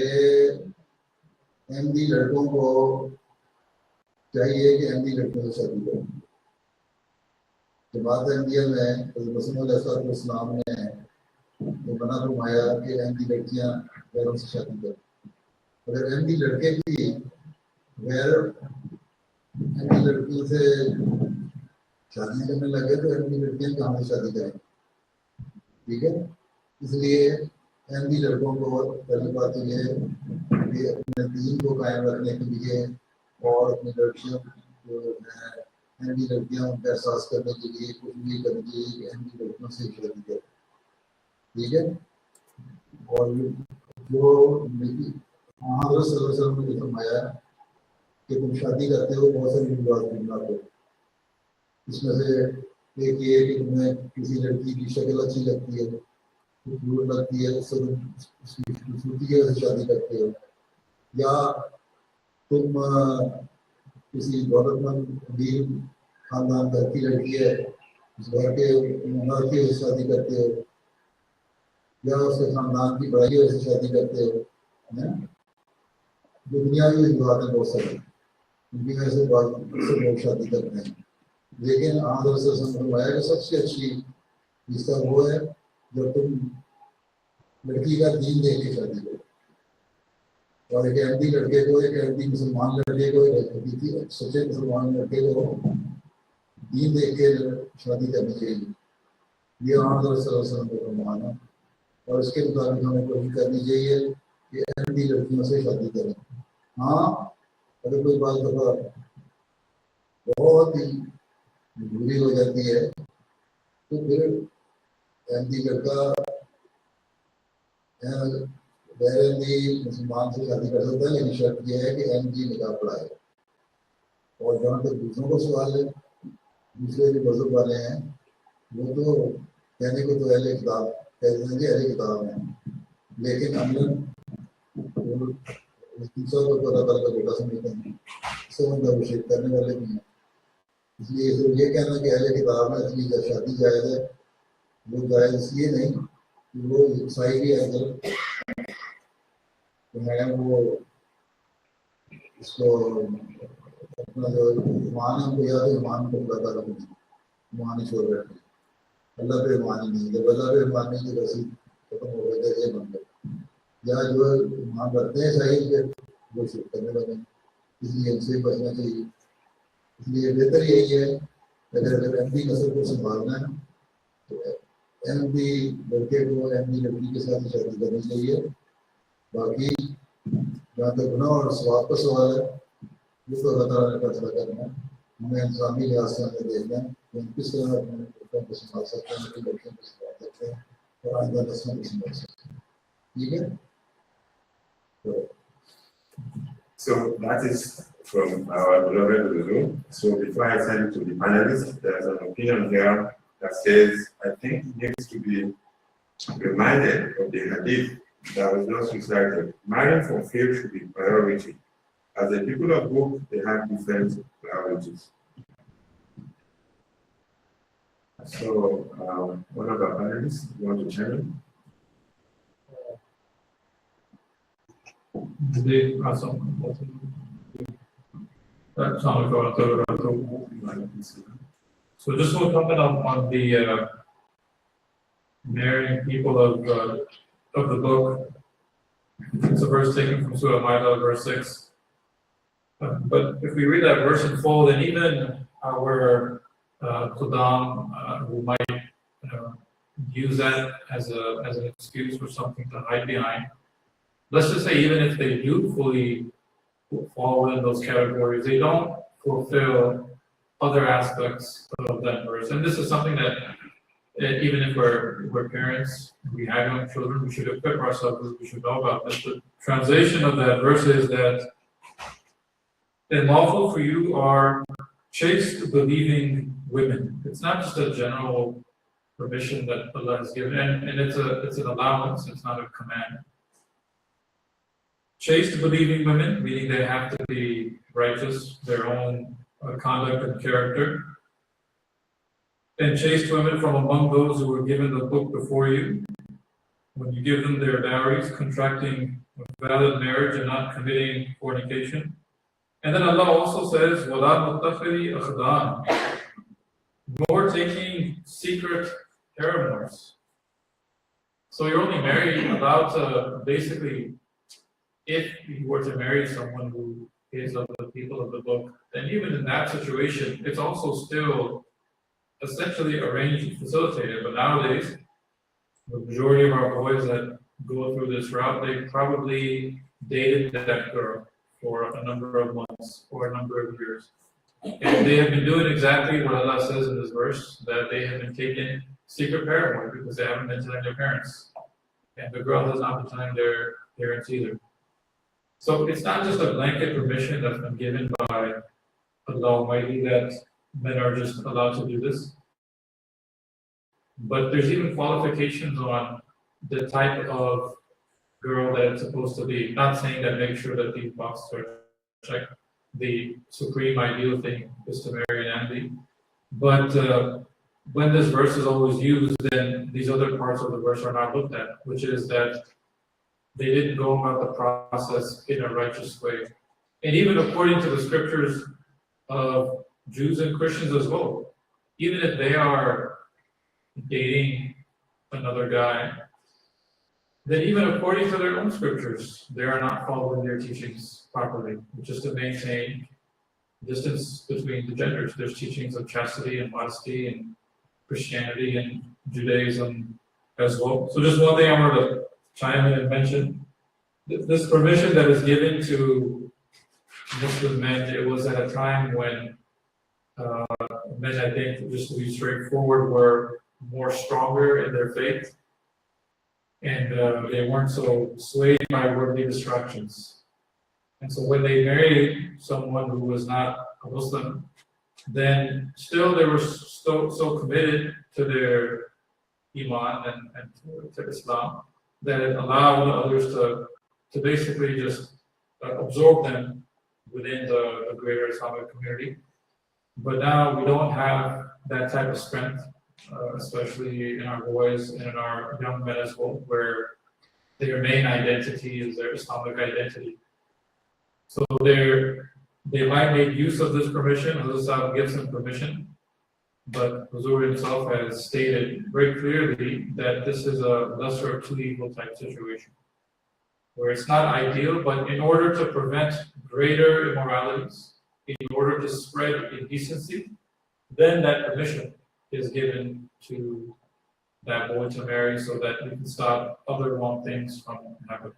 एमडी लड़कों को चाहिए कि एमडी लड़कियों से शादी करें जमात इंडिया में इस्लाम ने तो मना फरमाया कि एमडी लड़कियां गैरों से शादी करें अगर एमडी लड़के भी गैर एमडी लड़कियों से शादी करने लगे तो एमडी लड़कियां कहाँ से शादी करें ठीक है इसलिए एमडी लड़कों को पहली बात तो ये कि अपने दीन को कायम रखने के लिए और अपनी लड़कियों जो है एमडी लड़कियां उनका एहसास करने के लिए कुछ भी करने के लिए एमडी लड़कियों से शादी करें ठीक है और जो हज़रत ने फरमाया कि तुम शादी करते हो बहुत सारी बात करना को इसमें से एक ये कि तुम्हें किसी लड़की की शक्ल अच्छी लगती है खूबसूरत लगती है उससे उसकी खूबसूरती की वजह से शादी करते हो या तुम किसी दौलतमंद अमीर खानदान घर की लड़की है उस घर के मर्द की वजह से शादी करते हो या उसके खानदान की बड़ाई की वजह से शादी करते हो है जो दुनियावी बातें बहुत सारी उनकी वजह से लोग शादी करते हैं लेकिन फरमाया कि सबसे अच्छी रिश्ता वो है जब तुम लड़की का दीन देख के शादी करो और एक अहमदी लड़के को एक अहमदी मुसलमान लड़के को एक हकीकी सच्चे मुसलमान लड़के को दीन देख के शादी करनी चाहिए ये आम को फरमाना और इसके मुताबिक हमें कोशिश करनी चाहिए कि अहमदी लड़कियों से शादी करें हाँ अगर कोई बात दफा बहुत ही बुरी हो जाती है तो फिर अहमदी लड़का गैर अहमदी मुसलमान से शादी कर सकता है लेकिन शर्त यह है कि अहमदी निकाह पढ़ाए और जहाँ तक दूसरों को सवाल है दूसरे जो मजहब वाले हैं वो तो कहने को तो अहले किताब कहते हैं कि अहले किताब हैं लेकिन अमलन तीसरा को अल्लाह ताला का बेटा समझते हैं इससे उनका अभिषेक करने वाले भी हैं इसलिए तो ये कहना कि अहले किताब में असली का शादी जायज़ है वो जायज़ इसलिए नहीं कि वो ईसाई भी अगर है वो इसको अपना जो ईमान है उनको याद है ईमान को अल्लाह ताला को ईमान छोड़ बैठे अल्लाह पे ईमान ही नहीं जब अल्लाह पे ईमान नहीं तो वैसे खत्म हो गए ये बन गए या जो ईमान रखते हैं सही के वो शुरू करने लगे इसलिए उनसे बचना चाहिए इसलिए बेहतर यही है अगर एमडी नस्ल को संभालना है तो एमडी लड़के को एमडी लड़की के साथ शादी करनी चाहिए बाकी जहाँ तक गुनाह और स्वाब का सवाल है वो तो अल्लाह ताला ने फैसला करना है हमें इंसानी लिहाज से हमें देखना है कि हम किस तरह अपने लड़कों को संभाल सकते हैं अपनी लड़कियों को संभाल सकते हैं और आइंदा नस्लों को संभाल सकते हैं ठीक है So that is from our beloved Lulu. So before I send it to the panelists, there's an opinion here that says, I think it needs to be reminded of the hadith that was just recited. Marrying for faith should be priority. As the people of book, they have different priorities. So one of our panelists, you want to chime in? So just want to comment on the marrying people of the book. It's a verse taken from Surah Ma'idah, verse 6. But if we read that verse in full, then even our Qudam who might use that as an excuse for something to hide behind. Let's just say even if they do fully fall in those categories, they don't fulfill other aspects of that verse. And this is something that even if we're parents, we have young children, we should equip ourselves with, we should know about this. The translation of that verse is that lawful for you are chaste, believing women. It's not just a general permission that Allah has given, and it's an allowance, it's not a command. Chaste, believing women, meaning they have to be righteous, their own conduct and character. And chaste women from among those who were given the book before you, when you give them their dowries, contracting a valid marriage and not committing fornication. And then Allah also says, وَلَا مُتَّخِذِي أَخْدَانٍ, nor taking secret paramours. So you're only allowed to basically, if you were to marry someone who is of the people of the book, then even in that situation, it's also still essentially arranged and facilitated. But nowadays, the majority of our boys that go through this route, they probably dated that girl for a number of months or a number of years. And they have been doing exactly what Allah says in this verse, that they have been taking secret paramour because they haven't been telling their parents. And the girl has not been telling their parents either. So it's not just a blanket permission that's been given by Allah Almighty that men are just allowed to do this. But there's even qualifications on the type of girl that it's supposed to be. Not saying that make sure that these boxes are checked. The supreme ideal thing is to marry an envy. But when this verse is always used, then these other parts of the verse are not looked at, which is that they didn't go about the process in a righteous way. And even according to the scriptures of Jews and Christians as well, even if they are dating another guy, then even according to their own scriptures, they are not following their teachings properly, which is to maintain distance between the genders. There's teachings of chastity and modesty in Christianity and Judaism as well. So just one thing I wanted to chime in and mention, this permission that is given to Muslim men, it was at a time when men, I think, just to be straightforward, were more stronger in their faith, and they weren't so swayed by worldly distractions. And so when they married someone who was not a Muslim, then still they were so committed to their Iman and to Islam that it allowed others to basically just absorb them within the greater Islamic community. But now we don't have that type of strength, especially in our boys and in our young men as well, where their main identity is their Islamic identity. So they might make use of this permission. Hazrat gives them permission, but Huzur himself has stated very clearly that this is a lesser of two evil type situation, where it's not ideal, but in order to prevent greater immoralities, in order to spread indecency, then that permission is given to that boy to marry so that we can stop other wrong things from happening.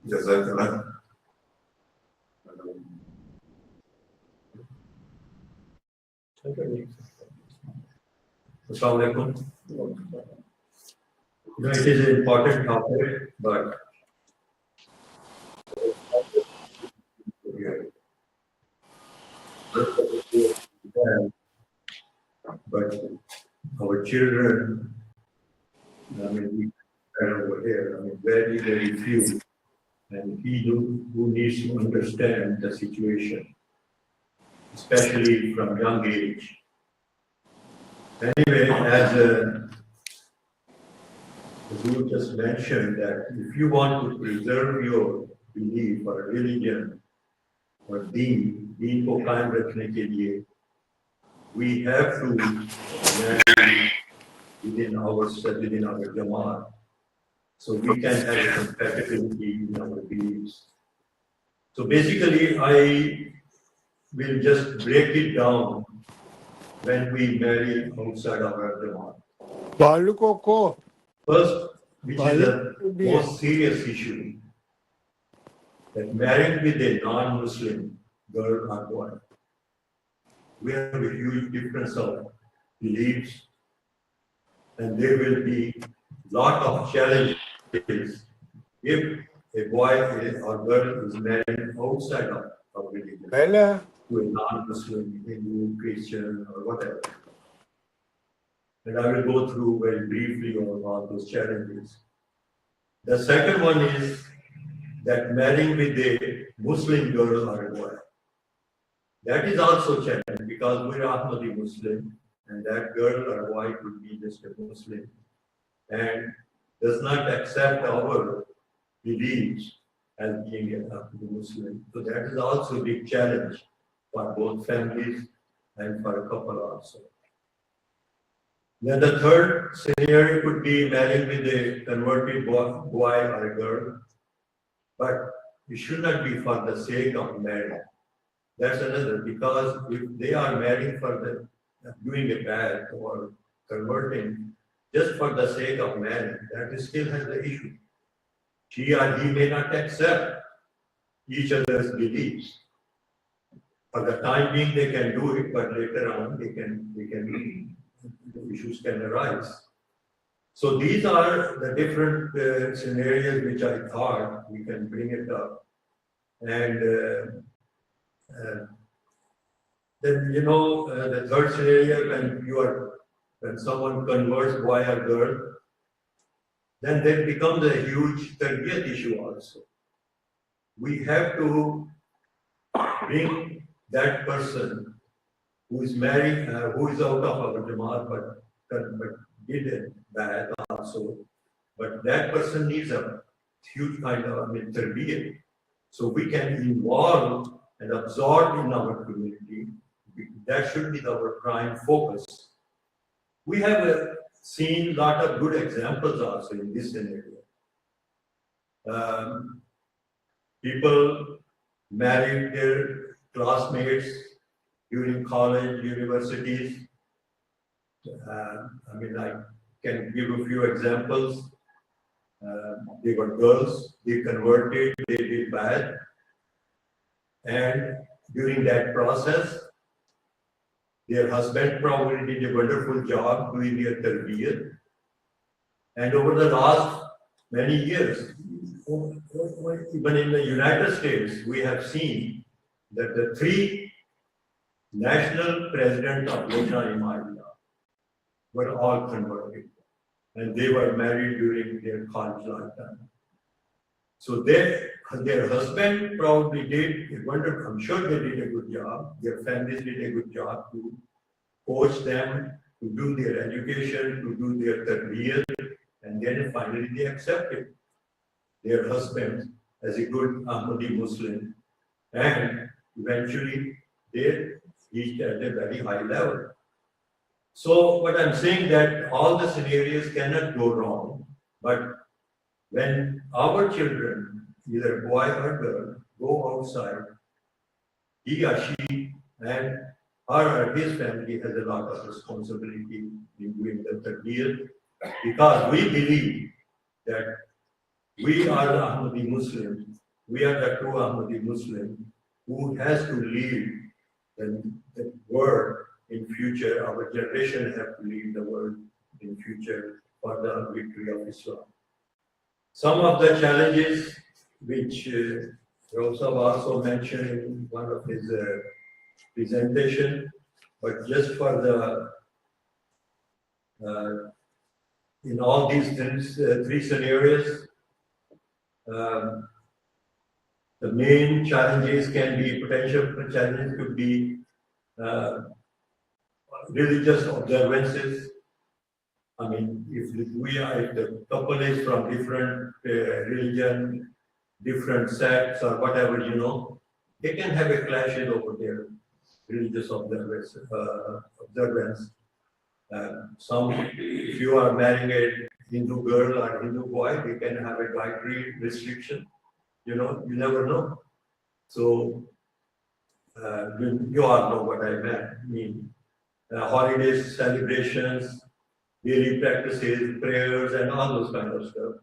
Jazakallah. Assalamu alaikum. It is an important topic, but our children, we are over here, very, very few, and he who needs to understand the situation, especially from young age. Anyway, as you just mentioned, that if you want to preserve your belief or religion or deen को कायम रखने के लिए, we have to marry within our jama'at, so we can have compatibility in our beliefs. So basically, I will just break it down when we marry outside of our jama'at. First, which is the most serious issue, that marrying with a non-Muslim girl or boy. we have a huge difference of beliefs, and there will be lot of challenges if a boy or girl is married outside of religion, to a non-Muslim, Hindu, Christian, or whatever. And I will go through very briefly all those challenges. The second one is that marrying with a Muslim girl or a boy. That is also a challenge because we are Ahmadi Muslim, and that girl or boy could be just a Muslim and does not accept our beliefs as being a Muslim. So that is also a big challenge for both families and for a couple also. Then the third scenario could be marrying with a converted boy or a girl, but it should not be for the sake of marriage. That's another, because if they are marrying for the doing a bad or converting just for the sake of marriage, that still has the issue. She or he may not accept each other's beliefs. For the time being, they can do it, but later on, issues can arise. So these are the different scenarios which I thought we can bring it up. And then, the third scenario, when someone converts boy or girl, then there becomes a huge tarbiyat issue also. We have to bring that person who is married, who is out of our jama'at, but did it bad also. But that person needs a huge kind of tarbiyat. So we can involve and absorb in our community. That should be our prime focus. We have seen a lot of good examples also in this scenario. People married their classmates during college, universities. I can give a few examples. They were girls, they converted, they did bad. And during that process, their husband probably did a wonderful job doing their tarbiyat. And over the last many years, even in the United States, we have seen that the 3 national presidents of Imamia were all converted. And they were married during their college lifetime. So their husband probably did a wonderful, I'm sure they did a good job. Their families did a good job to coach them, to do their education, to do their tarbiyat, and then finally they accepted their husband as a good Ahmadi Muslim. And eventually they reached at a very high level. So what I'm saying that all the scenarios cannot go wrong, but when our children, either boy or girl, go outside, he or she and her or his family has a lot of responsibility in doing the tarbiyat, because we believe that we are the Ahmadi Muslims, we are the true Ahmadi Muslim who has to lead the world in future. Our generation have to lead the world in future for the victory of Islam. Some of the challenges which Rosab also mentioned in one of his presentation, but just for the in all these 3 scenarios, the main challenges can be, potential challenges could be religious observances. I mean, if the couple is from different religion, different sects or whatever, they can have a clashes over their religious observance. If you are marrying a Hindu girl or Hindu boy, they can have a dietary restriction. You never know. So you all know what I mean. Holidays, celebrations, daily practices, prayers, and all those kind of stuff.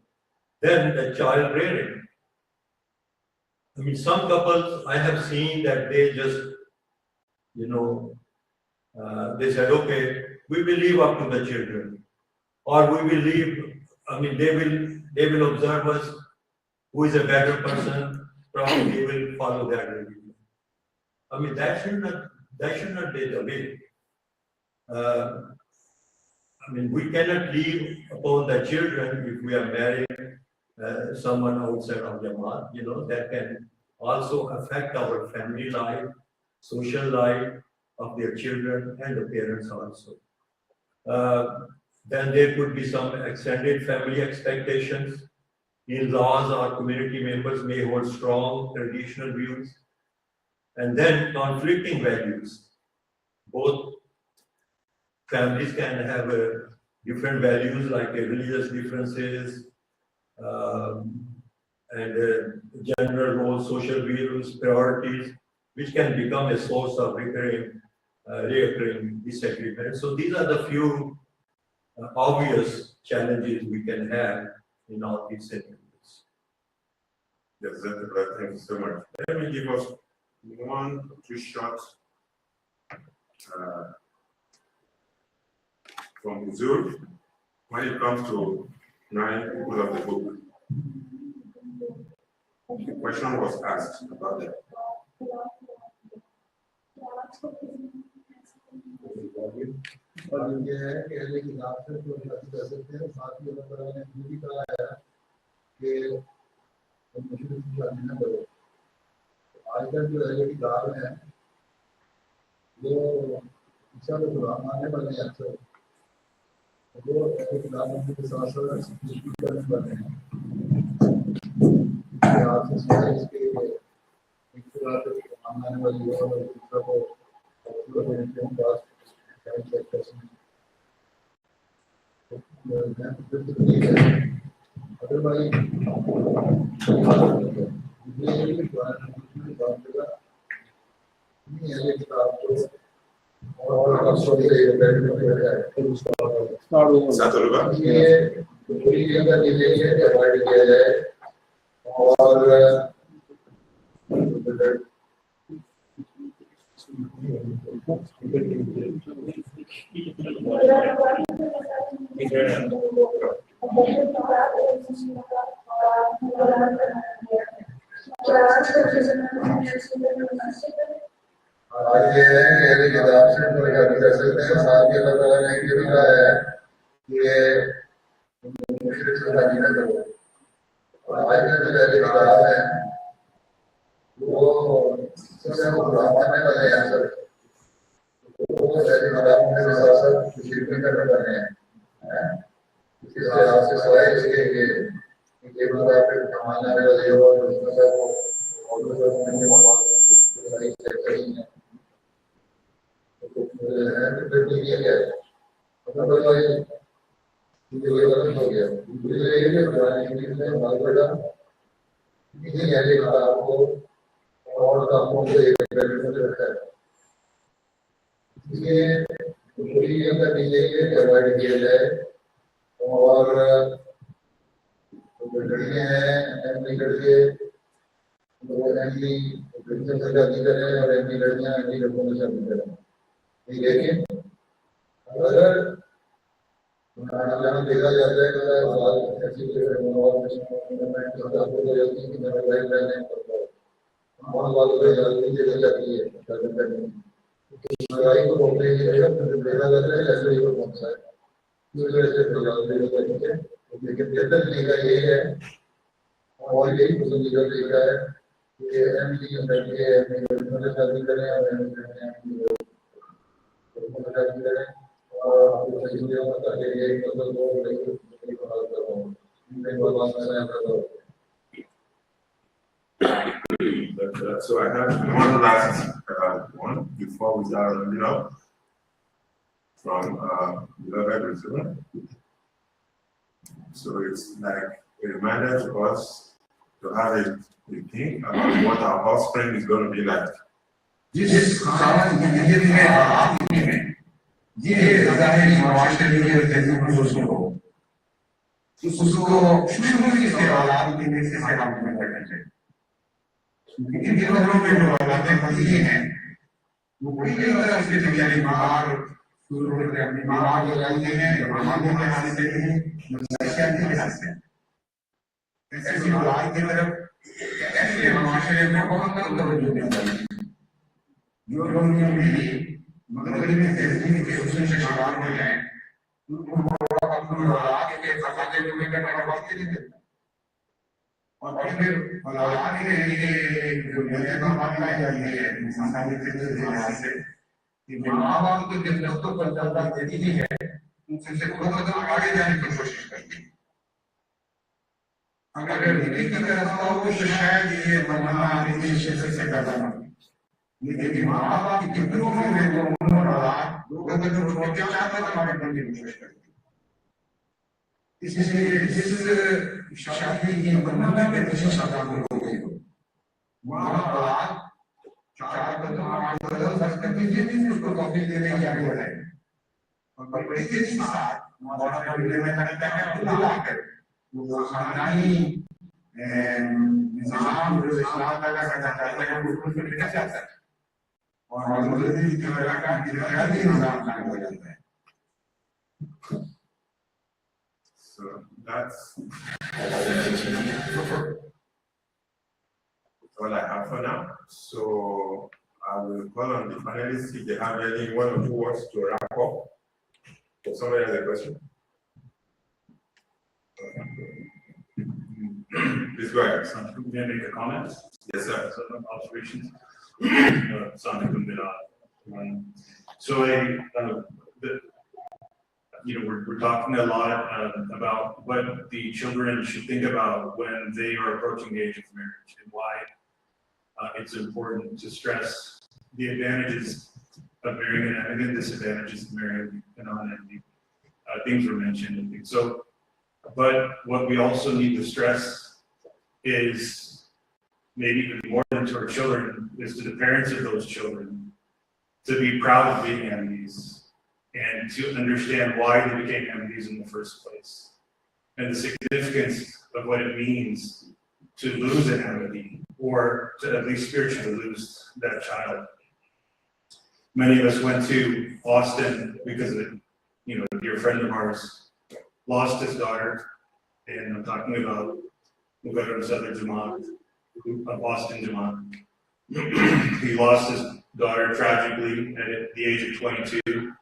Then the child rearing. I mean, some couples I have seen that they just, they said, okay, we will leave up to the children, or we will leave. I mean, they will observe us. Who is a better person? Probably they will follow that religion. I mean, that should not be the way. I mean, we cannot leave upon the children if we are marrying someone outside of jama'at. You know, that can also affect our family life, social life of their children and the parents also. Then there could be some extended family expectations. In-laws or community members may hold strong traditional views. And then conflicting values. Both families can have different values like religious differences and general roles, social views, priorities, which can become a source of recurring disagreement. So these are the few obvious challenges we can have in all these scenarios. Yes, that's right. Thank you so much. Let me give us 1 or 2 shots from Uzur when it comes to 9 people of the book. The question was asked about that. और ये है कि अल्लाह की रात से तो कर सकते हैं। साथ ही अल्लाह ताला ने ये भी कहा है कि तुम मुशरिक की शादी न करो। आजकल जो अल्लाह की रात है वो ईसा को गुलाम मानने वाले हैं अक्सर, वो अल्लाह की रात के साथ साथ मुशरिक करने वाले हैं। आपसे सवाल इसके एक बात मानने वाली है और दूसरा को Otherwise, आगे है किताब से तो याद कर सकते हैं। साथ ही अल्लाह ताला ने ये भी कहा है कि मुशरिक से शादी न करो। और आज का जो किताब है वो सबसे गुलाम मानने वाले हैं सब, वो किताब में साथ साथ मुशरिक भी करने वाले हैं। इसके साथ आपसे सवाल इसके कि ये बात पे मानने वाले हो और उसमें से वो और दूसरा में मानने वाले हैं। लेकिन अगर जहाँ देखा जाता है कि ऐसी जाती है लड़ाई को रोकने के लिए देखा जाता है ऐसे ही को कौन सा है लेकिन बेहतर तरीका ये है और यही पसंदीदा तरीका है कि शादी करें So I have one last one before we start rounding up from beloved Brazil. So it's like a reminder to us to have a think about what our offspring is going to be like. ये ज़ाहिरी माशरे के उसको शुरू से औलाद देने से हम करना चाहिए। इन दिनों में जो औलादें बनी हैं वो कोई नहीं होता उसके बेचारे बीमार शुरू होते हैं बीमार हो जाते हैं बीमारी के हाथ से हैं नशा के हाथ से ऐसी बुराई की तरफ ऐसे माशरे में बहुत कम तवज्जो देनी चाहिए जो लोग भी मगरबी में तहजीब के हुस्न से शिकार हो जाए उनको अपनी औलाद के खजाने में करने का वक्त नहीं देता और फिर औलाद के लिए जो मेरे का मामला है इंसानी फितरत के लिहाज से कि माँ बाप को जिन रस्तों पर चलता देती है उनसे दो कदम आगे जाने की कोशिश करती है अगर नीति की तरफ हो तो शायद ये तमन्ना अपनी शिद्दत से पैदा ना हो लेकिन माँ बाप की फिक्रों में जो उन्होंने औलाद दो कदम छोड़ के चार कदम आगे बढ़ने की कोशिश करती है इसलिए जिस शादी की तमन्ना में जिस शादी हो गई हो वहाँ औलाद चार कदम आगे बढ़ो दस कदम ये भी उसको तौफीक देने की आगे बढ़ाए और बड़े के साथ मौलाना में करता है खुला कर वो खानदानी निजाम जो इस्लाम का चाहता है वो उसमें निकल जाता है और मौलवी की तरह का जिम्मेदारी निजाम कायम हो जाता है। So that's all I have for now. So I will call on the panelists if they have any one or two words to wrap up. If somebody has a question. Please go ahead. May I make a comment? Yes, sir. Some observations. Something that so we're talking a lot about what the children should think about when they are approaching the age of marriage and why it's important to stress the advantages of marrying and the disadvantages of marrying and things were mentioned and things. So, but what we also need to stress is maybe even more than to our children is to the parents of those children to be proud of being MDs and to understand why they became MDs in the first place and the significance of what it means to lose an MD or to at least spiritually lose that child. Many of us went to Austin because of a dear friend of ours lost his daughter, and I'm talking about Mughadam Sadr Jama'at of Austin Jama'at. He lost his daughter tragically at the age of 22.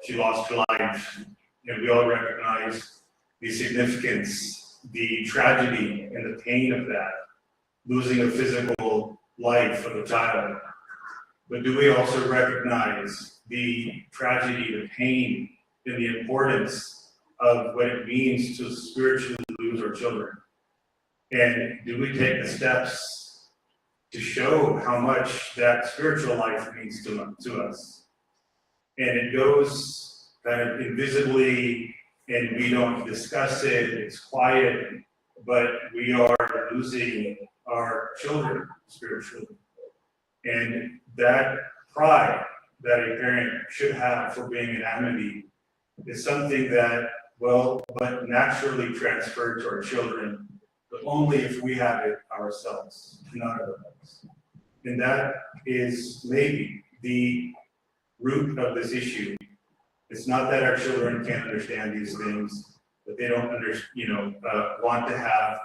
She lost her life, and we all recognize the significance, the tragedy, and the pain of that, losing a physical life of a child. But do we also recognize the tragedy, the pain, and the importance of what it means to spiritually lose our children? And do we take the steps to show how much that spiritual life means to us? And it goes kind of invisibly, and we don't discuss it, it's quiet, but we are losing our children spiritually. And that pride that a parent should have for being an Ahmadi is something that, but naturally transferred to our children, but only if we have it ourselves, not otherwise. And that is maybe the root of this issue. It's not that our children can't understand these things, but they don't want to have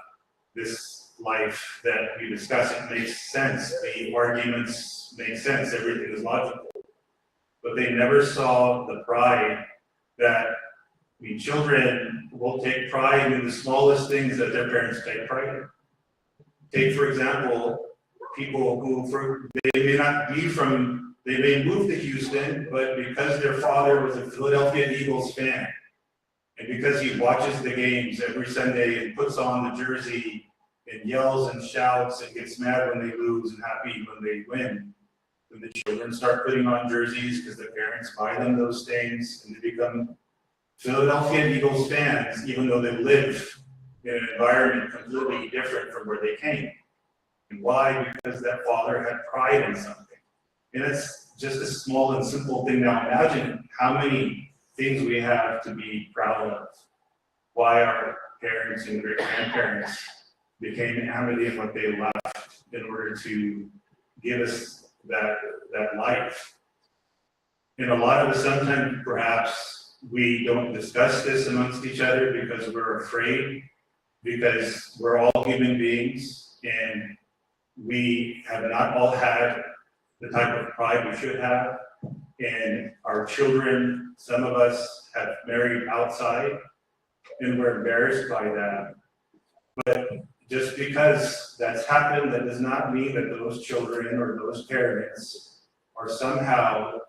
this life that we discuss. It makes sense. The arguments make sense. Everything is logical. But they never saw the pride that children will take pride in the smallest things that their parents take pride in. Take, for example, people who, they may move to Houston, but because their father was a Philadelphia Eagles fan, and because he watches the games every Sunday and puts on the jersey and yells and shouts and gets mad when they lose and happy when they win, when the children start putting on jerseys because the parents buy them those things and they become Philadelphia Eagles fans, even though they live in an environment completely different from where they came. And why? Because that father had pride in something. And it's just a small and simple thing. Now imagine how many things we have to be proud of. Why our parents and great grandparents became Ahmadi and what they left in order to give us that life. And a lot of us sometimes perhaps we don't discuss this amongst each other because we're afraid, because we're all human beings and we have not all had the type of pride we should have. And our children, some of us have married outside and we're embarrassed by that. But just because that's happened, that does not mean that those children or those parents are somehow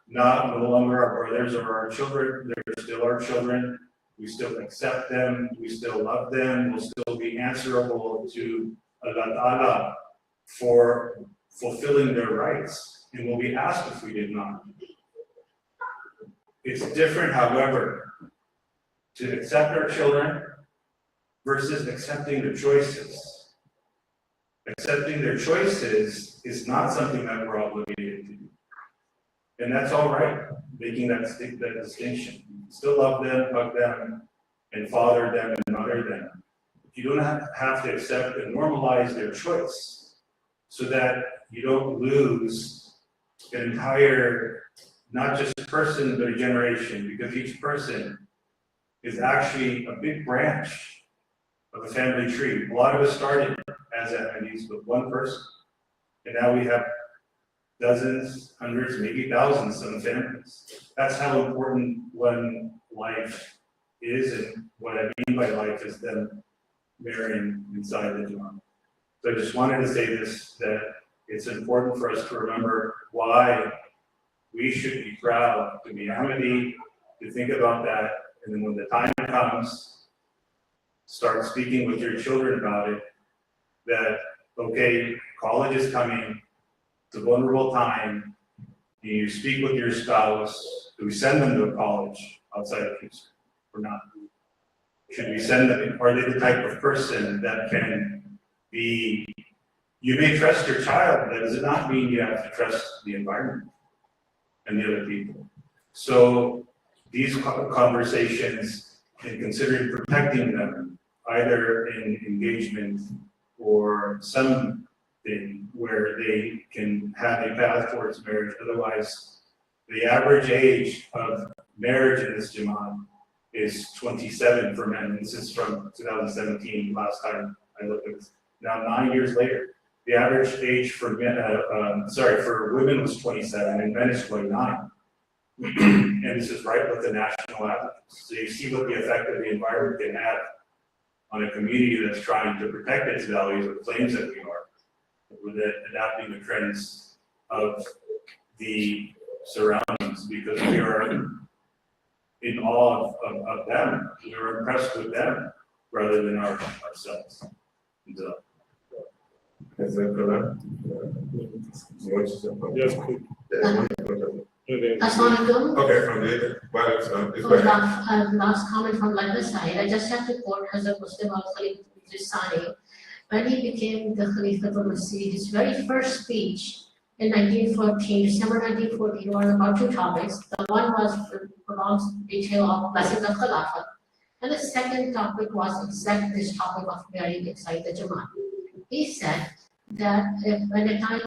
no longer our brothers or our children. They're still our children. We still accept them. We still love them. We'll still be answerable to Allah Ta'ala for fulfilling their rights. And we'll be asked if we did not. It's different, however, to accept our children versus accepting their choices. Accepting their choices is not something that we're obligated to do. And that's all right, making that distinction. Still love them, hug them, and father them and mother them. You don't have to accept and normalize their choice so that you don't lose an entire, not just person, but a generation, because each person is actually a big branch of a family tree. A lot of us started as Ahmadis with one person, and now we have dozens, hundreds, maybe thousands of families. That's how important one life is, and what I mean by life is them marrying inside the jama'at. So I just wanted to say this, that it's important for us to remember why we should be proud to be Ahmadi, to think about that, and then when the time comes, start speaking with your children about it, that, okay, college is coming, it's a vulnerable time, you speak with your spouse, do we send them to a college outside of Houston or not? Should we send them, are they the type of person that can be, you may trust your child, that does not mean you have to trust the environment and the other people. So these conversations and considering protecting them, either in engagement or something where they can have a path towards marriage. Otherwise, the average age of marriage in this jama'at is 27 for men. This is from 2017, last time I looked at this. Now 9 years later, the average age for men, for women was 27 and men is 29. And this is right with the national average. So you see what the effect of the environment can have on a community that's trying to protect its values or claims that we are, with adapting the trends of the surroundings, because we are in awe of them. We are impressed with them rather than ourselves. And, Shahzeb Kahlon? Yes, please. Assalamualaikum. Okay, from the it's So last comment from my side, I just have to quote Hazrat Muslim al-Khalif Sani. When he became the Khalifa of Masih, his very first speech in 1914, December 1914, was about two topics. The one was pronounced detail of blessing of Khilafat, and the second topic was exactly this topic of marrying inside the Jama'at. He said that when the time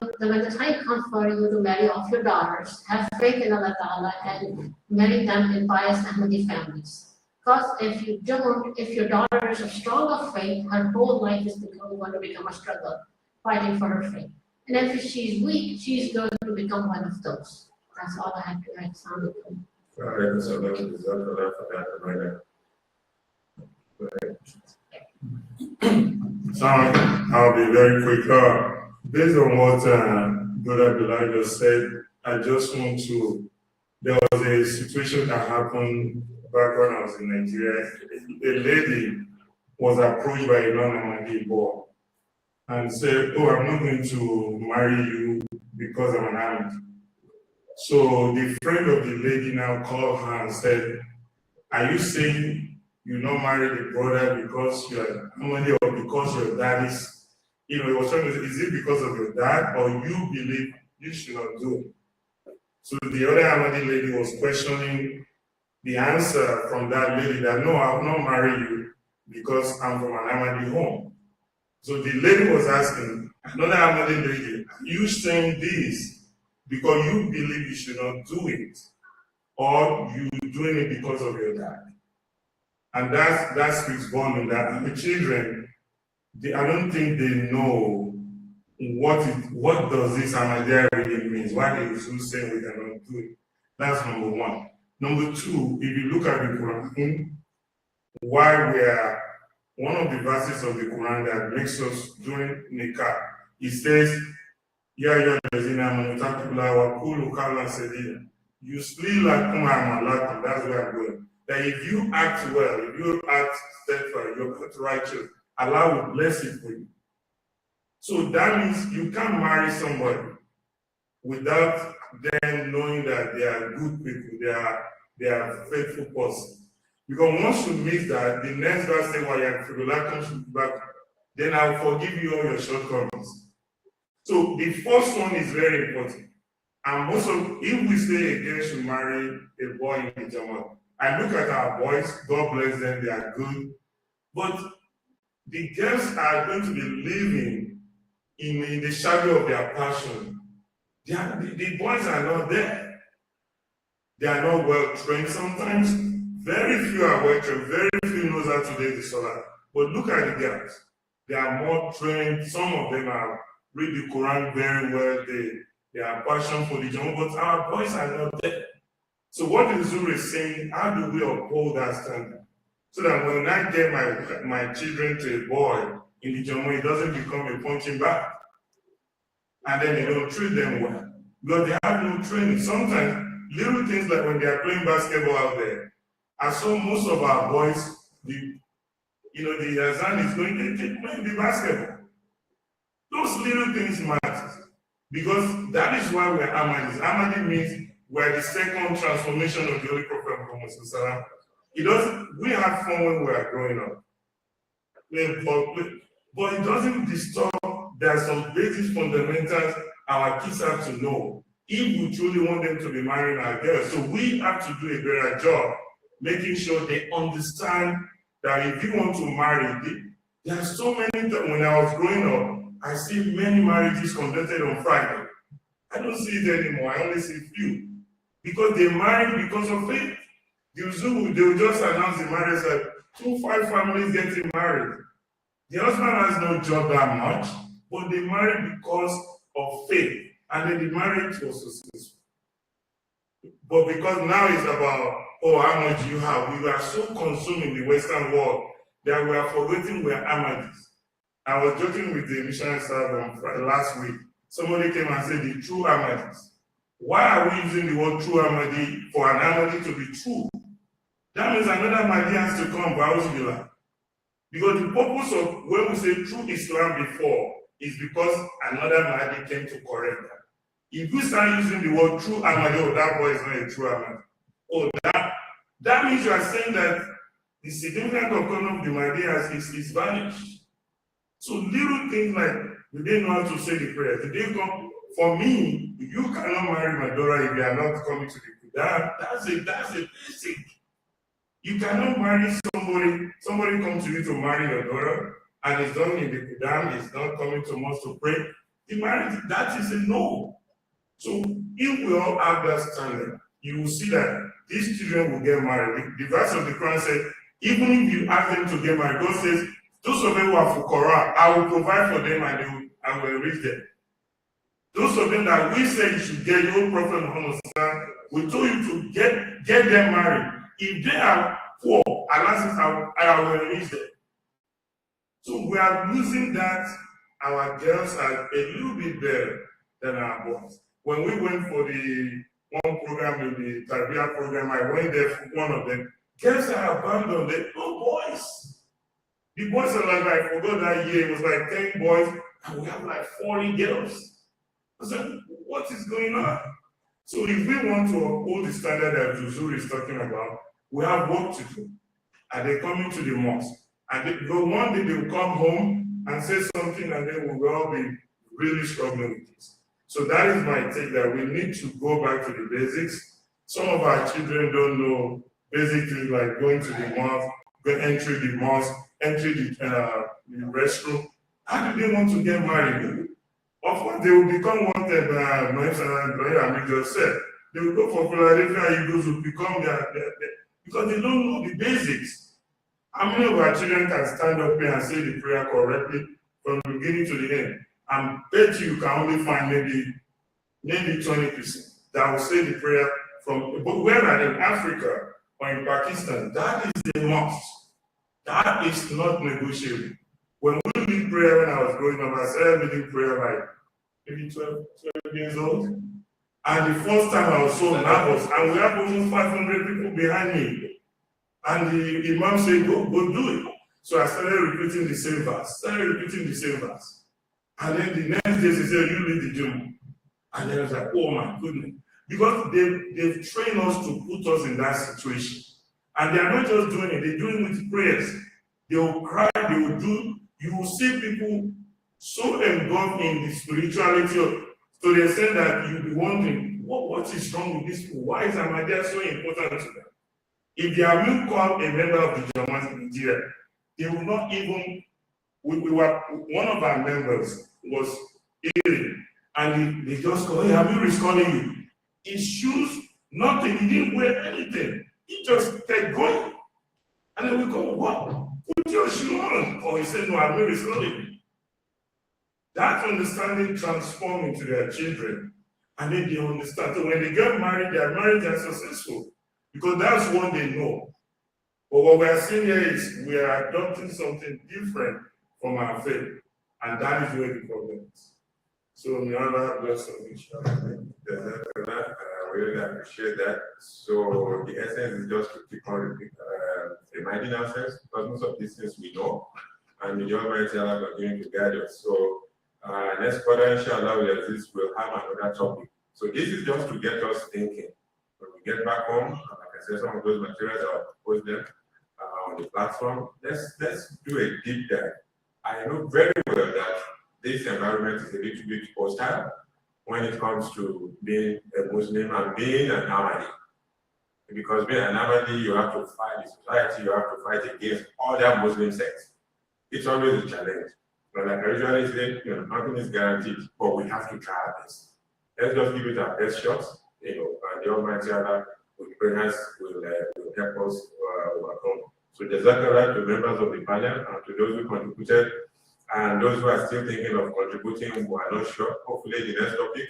comes for you to marry off your daughters, have faith in Allah Ta'ala and marry them in pious Ahmadi families. Because if you don't, if your daughter is of strong of faith, her whole life is going to become a struggle, fighting for her faith. And if she's weak, she's going to become one of those. That's all I have to add. I'll be very quick. Based on what Brother Bilal just said, I just want to. There was a situation that happened back when I was in Nigeria. A lady was approached by a non-Ahmadi boy and said, "Oh, I'm not going to marry you because I'm an Ahmadi." So the friend of the lady now called her and said, "Are you saying you not marry the brother because you're Ahmadi or because your dad is?" He was trying to say, is it because of your dad or you believe you should not do it? So the other Ahmadi lady was questioning the answer from that lady that no, I will not marry you because I'm from an Ahmadi home. So the lady was asking another Ahmadi lady, are you saying this because you believe you should not do it, or you doing it because of your dad. And that speaks volume that the children, I don't think they know what does this Ahmadiyya really means, why they so saying we cannot do it. That's number one. Number two, if you look at the Quran, why we are one of the verses of the Quran that makes us doing nikah, it says, Ya yazina manutakula wa kulu kala sedina. You sleep like Umar, that's where I'm going. That if you act well, if you act steadfast, you're righteous, Allah will bless it for you. So that means you can't marry somebody without them knowing that they are good people, they are faithful person. Because once you miss that, the next verse says, "Well, you back, then I'll forgive you all your shortcomings." So the first one is very important. And also, if we say a girl should marry a boy in the jama'at, I look at our boys, God bless them, they are good. But the girls are going to be living in the shadow of their passion. The boys are not there. They are not well trained sometimes. Very few are well trained, very few knows how to do the solar. But look at the girls. They are more trained. Some of them are read the Quran very well. They are passion for the Jama'at, but our boys are not there. So what is Zuri saying? How do we uphold that standard? So that when I get my children to a boy in the Jama'at, it doesn't become a punching bag. And then they don't treat them well. Because they have no training. Sometimes little things like when they are playing basketball out there, I saw most of our boys, the Azan is going to keep playing the basketball. Those little things matter. Because that is why we're Ahmadis. Ahmadi means we're the second transformation of the Holy Prophet Muhammad. We have fun when we are growing up. But it doesn't disturb. There are some basic fundamentals our kids have to know if we truly want them to be marrying our girls. So we have to do a better job making sure they understand that if you want to marry, there are so many times when I was growing up, I see many marriages conducted on Friday. I don't see it anymore. I only see few. Because they marry because of faith. They will just announce the marriage that 5 families getting married. The husband has no job that much, but they marry because of faith. And then the marriage was successful. But because now it's about, how much you have. We are so consumed in the Western world that we are forgetting we are Ahmadis. I was joking with the missionary staff last week. Somebody came and said the true Ahmadis. Why are we using the word true Ahmadi for an Ahmadi to be true? That means another Ahmadi has to come, because the purpose of when we say true Islam before is because another Ahmadi came to correct that. If you start using the word true Ahmadi, that boy is not a true Ahmadi. That means you are saying that the significance of calling of the Ahmadi is vanished. So little things like, do they know how to say the prayer? Do they come? For me, you cannot marry my daughter if you are not coming to the prayer. That's a basic. You cannot marry somebody comes to you to marry your daughter, and it's done in the Quran, it's not coming to us to pray. The marriage, that is a no. So if we all have that standard, you will see that these children will get married. The verse of the Quran says, even if you ask them to get married, God says, those of them who are fuqara, I will provide for them and I will enrich them. Those of them that we say you should get, your Prophet Muhammad, we told you to get them married. If they are poor, Allah says, I will enrich them. So we are losing that. Our girls are a little bit better than our boys. When we went for the one program in the Tarbiyah program, I went there for one of them. Girls are abandoned, they're no boys. The boys are like, I forgot that year, it was like 10 boys, and we have like 40 girls. I said, what is going on? So if we want to uphold the standard that Juzur is talking about, we have work to do. And they come into the mosque. And one day they will come home and say something, and then we will all be really struggling with this. So that is my take, that we need to go back to the basics. Some of our children don't know basic things like going to the mosque, entering the mosque, entering the restroom. How do they want to get married? Of course, they will become wanted, my brother Ami just said. They will go for Philadelphia Eagles will become because they don't know the basics. How many of our children can stand up here and say the prayer correctly from the beginning to the end? And bet you can only find maybe 20% that will say the prayer from, but whether in Africa or in Pakistan, that is a must. That is not negotiable. When we did prayer when I was growing up, I started reading prayer like maybe 12 years old. And the first time I was so nervous, and we have almost 500 people behind me. And the Imam said, go do it. So I started repeating the same verse. And then the next day, he said, you lead the gym. And then I was like, oh my goodness. Because they've trained us to put us in that situation. And they are not just doing it, they're doing it with prayers. They will cry, they will do. You will see people so engulfed in the spirituality of, to the extent that you'll be wondering, what is wrong with these people? Why is Ahmadiyya so important to them? If they are being called a member of the jama'at in Nigeria, they will not even, one of our members was ill, and they just go, hey, Amir is calling you. His shoes, nothing, he didn't wear anything. He just kept going. And then we go, what? Put your shoe on. Or he said, no, Amir is calling me. That understanding transforms into their children. And then they understand. So when they get married, their marriage is successful. Because that's what they know. But what we are seeing here is we are adopting something different from our faith. And that is where the problem is. So, may Allah bless us, inshallah. I really appreciate that. So, the essence is just to keep on reminding ourselves, because most of these things we know, and the Almighty Allah continue to guide us. So, next quarter, inshallah, we'll have another topic. So, this is just to get us thinking. When we get back home, like I said, some of those materials, I'll post them on the platform. Let's do a deep dive. I know very well that this environment is a little bit hostile when it comes to being a Muslim and being an Ahmadi. Because being an Ahmadi, you have to fight the society, you have to fight against other Muslim sects. It's always a challenge. But like I usually say, nothing is guaranteed, but we have to try our best. Let's just give it our best shot, and the Almighty Allah will bring us, will help us overcome. So Jazakallah to members of the panel and to those who contributed, and those who are still thinking of contributing who are not sure. Hopefully the next topic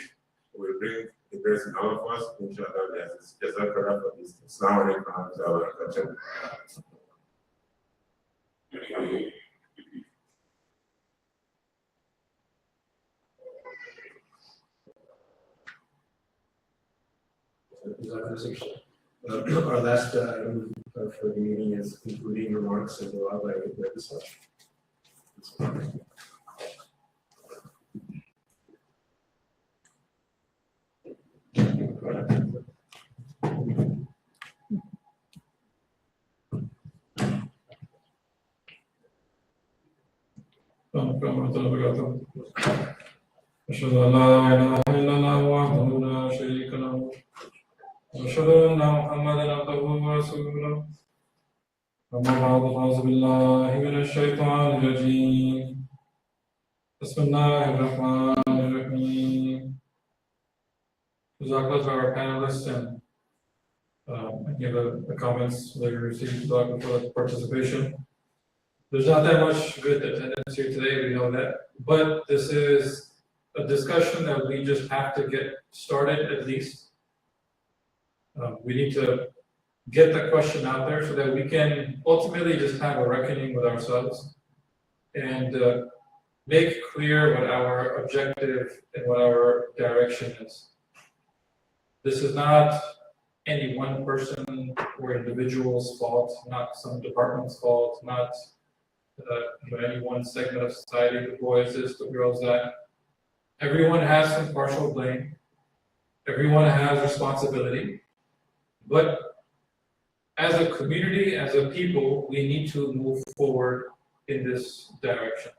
will bring the best in all of us. Inshallah, Jazakallah for this. Assalamu alaikum wa rahmatullahi wa barakatuh. Our last item for the meeting is concluding remarks and dua by the Islam. أشهد أن لا إله إلا الله وحده لا شريك له وأشهد أن محمدا عبده ورسوله أما بعد فأعوذ بالله من الشيطان الرجيم بسم الله الرحمن الرحيم. Jazakallah to our panelists and any of the comments that you received for the participation. There's not that much good attendance here today, we know that, but this is a discussion that we just have to get started at least. We need to get the question out there so that we can ultimately just have a reckoning with ourselves and make clear what our objective and what our direction is. This is not any one person or individual's fault, not some department's fault, not any one segment of society, the boys this, the girls that. Everyone has some partial blame. Everyone has responsibility. But as a community, as a people, we need to move forward in this direction.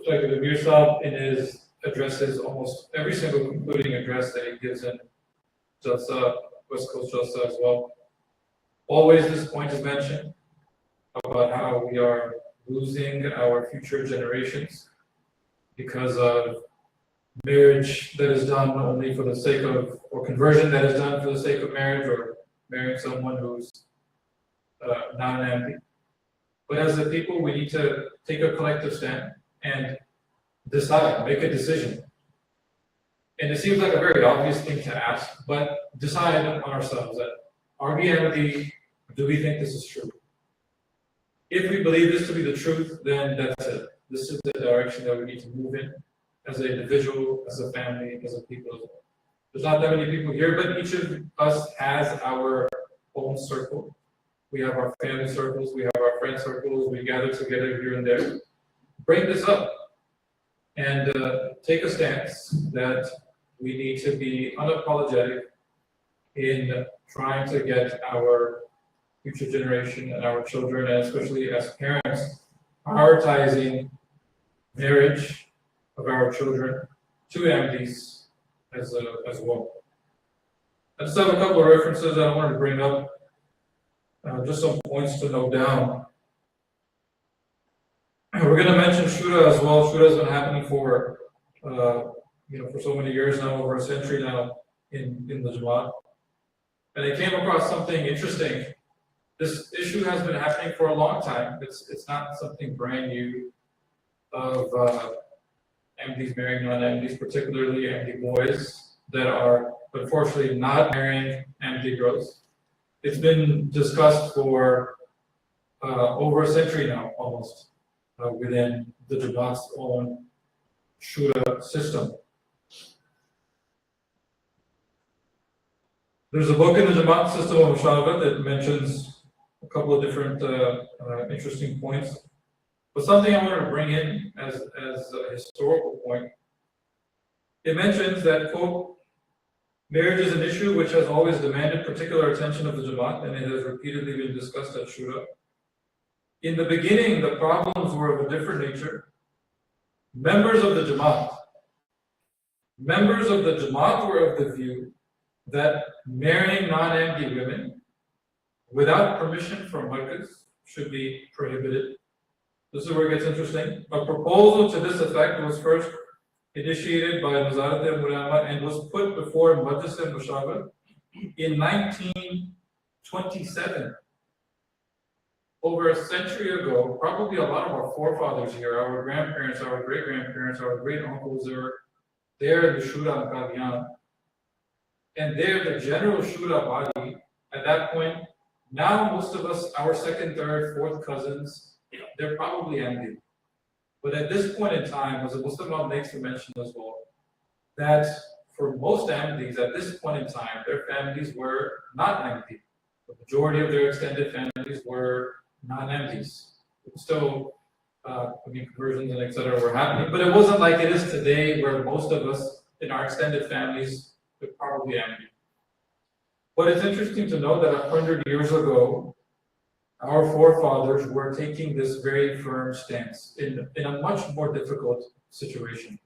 Like the Amir Saab in his addresses, almost every single concluding address that he gives in Jalsa, West Coast Jalsa as well, always this point is mentioned about how we are losing our future generations because of marriage that is done only for the sake of, or conversion that is done for the sake of marriage, or marrying someone who's not an Ahmadi. But as a people, we need to take a collective stand and decide, make a decision. And it seems like a very obvious thing to ask, but decide on ourselves that, are we Ahmadi? Do we think this is true? If we believe this to be the truth, then that's it. This is the direction that we need to move in as an individual, as a family, as a people as well. There's not that many people here, but each of us has our own circle. We have our family circles, we have our friend circles, we gather together here and there. Bring this up and take a stance that we need to be unapologetic in trying to get our future generation and our children, and especially as parents, prioritizing marriage of our children to Ahmadis as well. I just have a couple of references that I wanted to bring up, just some points to note down. We're going to mention Shura as well. Shura has been happening for for so many years now, over a century now in the Jama'at. And I came across something interesting. This issue has been happening for a long time. It's not something brand new of Ahmadis marrying non-Ahmadis, particularly Ahmadi boys that are unfortunately not marrying Ahmadi girls. It's been discussed for over a century now, almost, within the Jama'at's own Shura system. There's a book in the Jama'at system of Mushawarah that mentions a couple of different interesting points. But something I wanted to bring in as a historical point, it mentions that, quote, marriage is an issue which has always demanded particular attention of the Jama'at, and it has repeatedly been discussed at Shura. In the beginning, the problems were of a different nature. Members of the Jama'at were of the view that marrying non-Ahmadi women without permission from Markaz should be prohibited. This is where it gets interesting. A proposal to this effect was first initiated by Nazarat al-Mulama and was put before Majlis al-Mushawarah in 1927. Over a century ago, probably a lot of our forefathers here, our grandparents, our great-grandparents, our great-uncles, they were there in the Shura and Qadian. And there, the general Shura body, at that point, now most of us, our second, third, fourth cousins, they're probably Ahmadi. But at this point in time, as a Muslim makes the mention as well, that for most Ahmadis at this point in time, their families were not Ahmadi. The majority of their extended families were non-Ahmadis. Still, conversions and etc. were happening, but it wasn't like it is today, where most of us in our extended families were probably Ahmadi. But it's interesting to know that 100 years ago, our forefathers were taking this very firm stance in a much more difficult situation,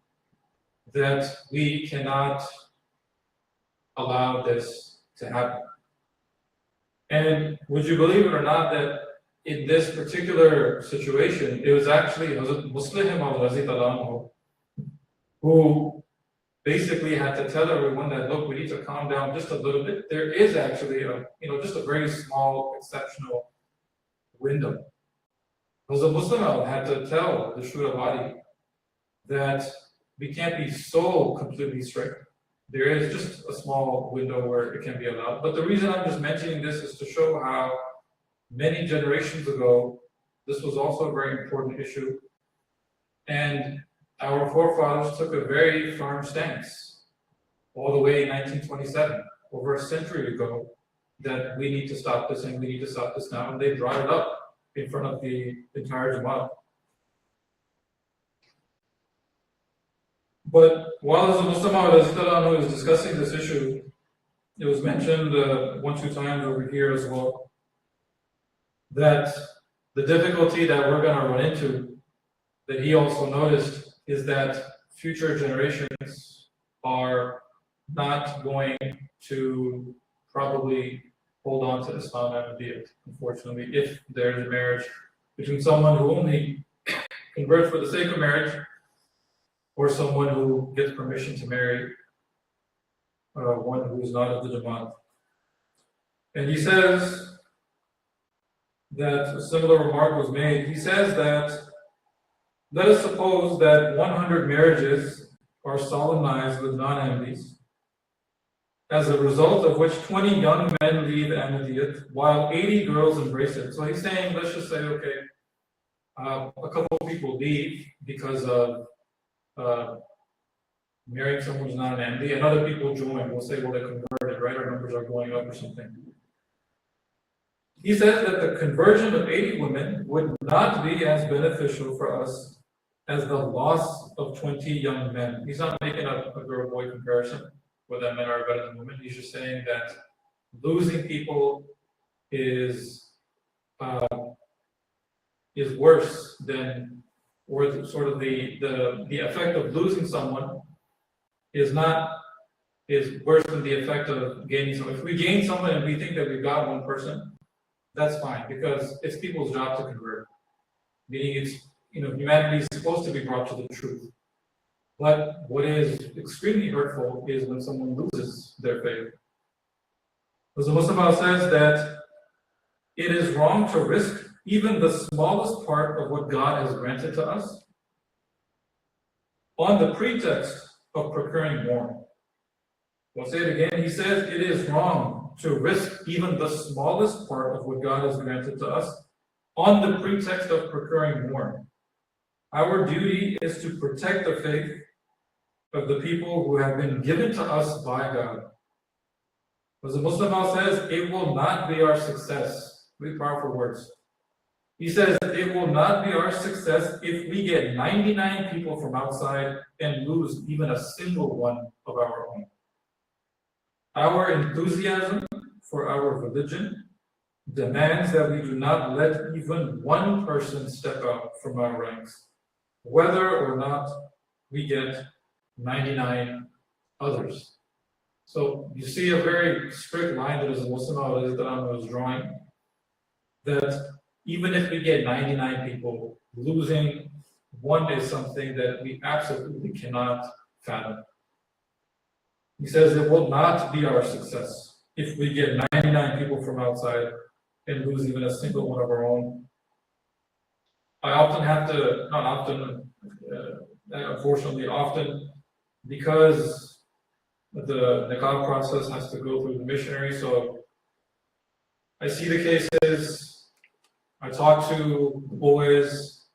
that we cannot allow this to happen. And would you believe it or not that in this particular situation, it was actually Hazrat Muslim al-Razi who basically had to tell everyone that, look, we need to calm down just a little bit. There is actually just a very small exceptional window. Hazrat Muslim had to tell the Shura body that we can't be so completely strict. There is just a small window where it can be allowed. But the reason I'm just mentioning this is to show how many generations ago, this was also a very important issue. And our forefathers took a very firm stance all the way in 1927, over a century ago, that we need to stop this and we need to stop this now. And they brought it up in front of the entire Jama'at. But while the Muslim who is discussing this issue, it was mentioned 1-2 times over here as well, that the difficulty that we're going to run into, that he also noticed, is that future generations are not going to probably hold on to Islam Ahmadiyya, unfortunately, if there's a marriage between someone who only converts for the sake of marriage, or someone who gets permission to marry one who is not of the jama'at. And he says that a similar remark was made. He says that let us suppose that 100 marriages are solemnized with non-Ahmadis, as a result of which 20 young men leave Ahmadiyyat while 80 girls embrace it. So he's saying, let's just say, okay, a couple of people leave because of marrying someone who's not an Ahmadi, and other people join. We'll say, well, they converted, right? Our numbers are going up or something. He says that the conversion of 80 women would not be as beneficial for us as the loss of 20 young men. He's not making a girl-boy comparison, whether men are better than women. He's just saying that losing people is worse than, or the, sort of the effect of losing someone is worse than the effect of gaining someone. If we gain someone and we think that we've got one person, that's fine, because it's people's job to convert. Meaning it's, humanity is supposed to be brought to the truth. But what is extremely hurtful is when someone loses their faith. Because the Muslim says that it is wrong to risk even the smallest part of what God has granted to us on the pretext of procuring more. I'll say it again. He says it is wrong to risk even the smallest part of what God has granted to us on the pretext of procuring more. Our duty is to protect the faith of the people who have been given to us by God. As the Muslim says, it will not be our success. Really powerful words. He says it will not be our success if we get 99 people from outside and lose even a single one of our own. Our enthusiasm for our religion demands that we do not let even one person step out from our ranks, whether or not we get 99 others. So you see a very strict line that is a Muslim was drawing, that even if we get 99 people, losing one is something that we absolutely cannot fathom. He says it will not be our success if we get 99 people from outside and lose even a single one of our own. I often have to, not often, unfortunately, often, because the nikah process has to go through the missionary, so I see the cases, I talk to the boys,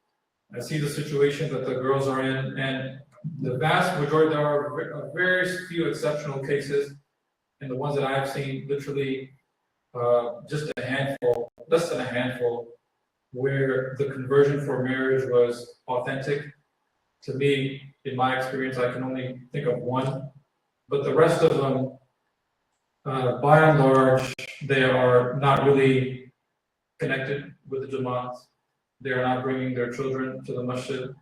I see the situation that the girls are in, and the vast majority, there are very few exceptional cases, and the ones that I've seen, literally just a handful, less than a handful, where the conversion for marriage was authentic. To me, in my experience, I can only think of one, but the rest of them, by and large, they are not really connected with the jama'at. They are not bringing their children to the masjid.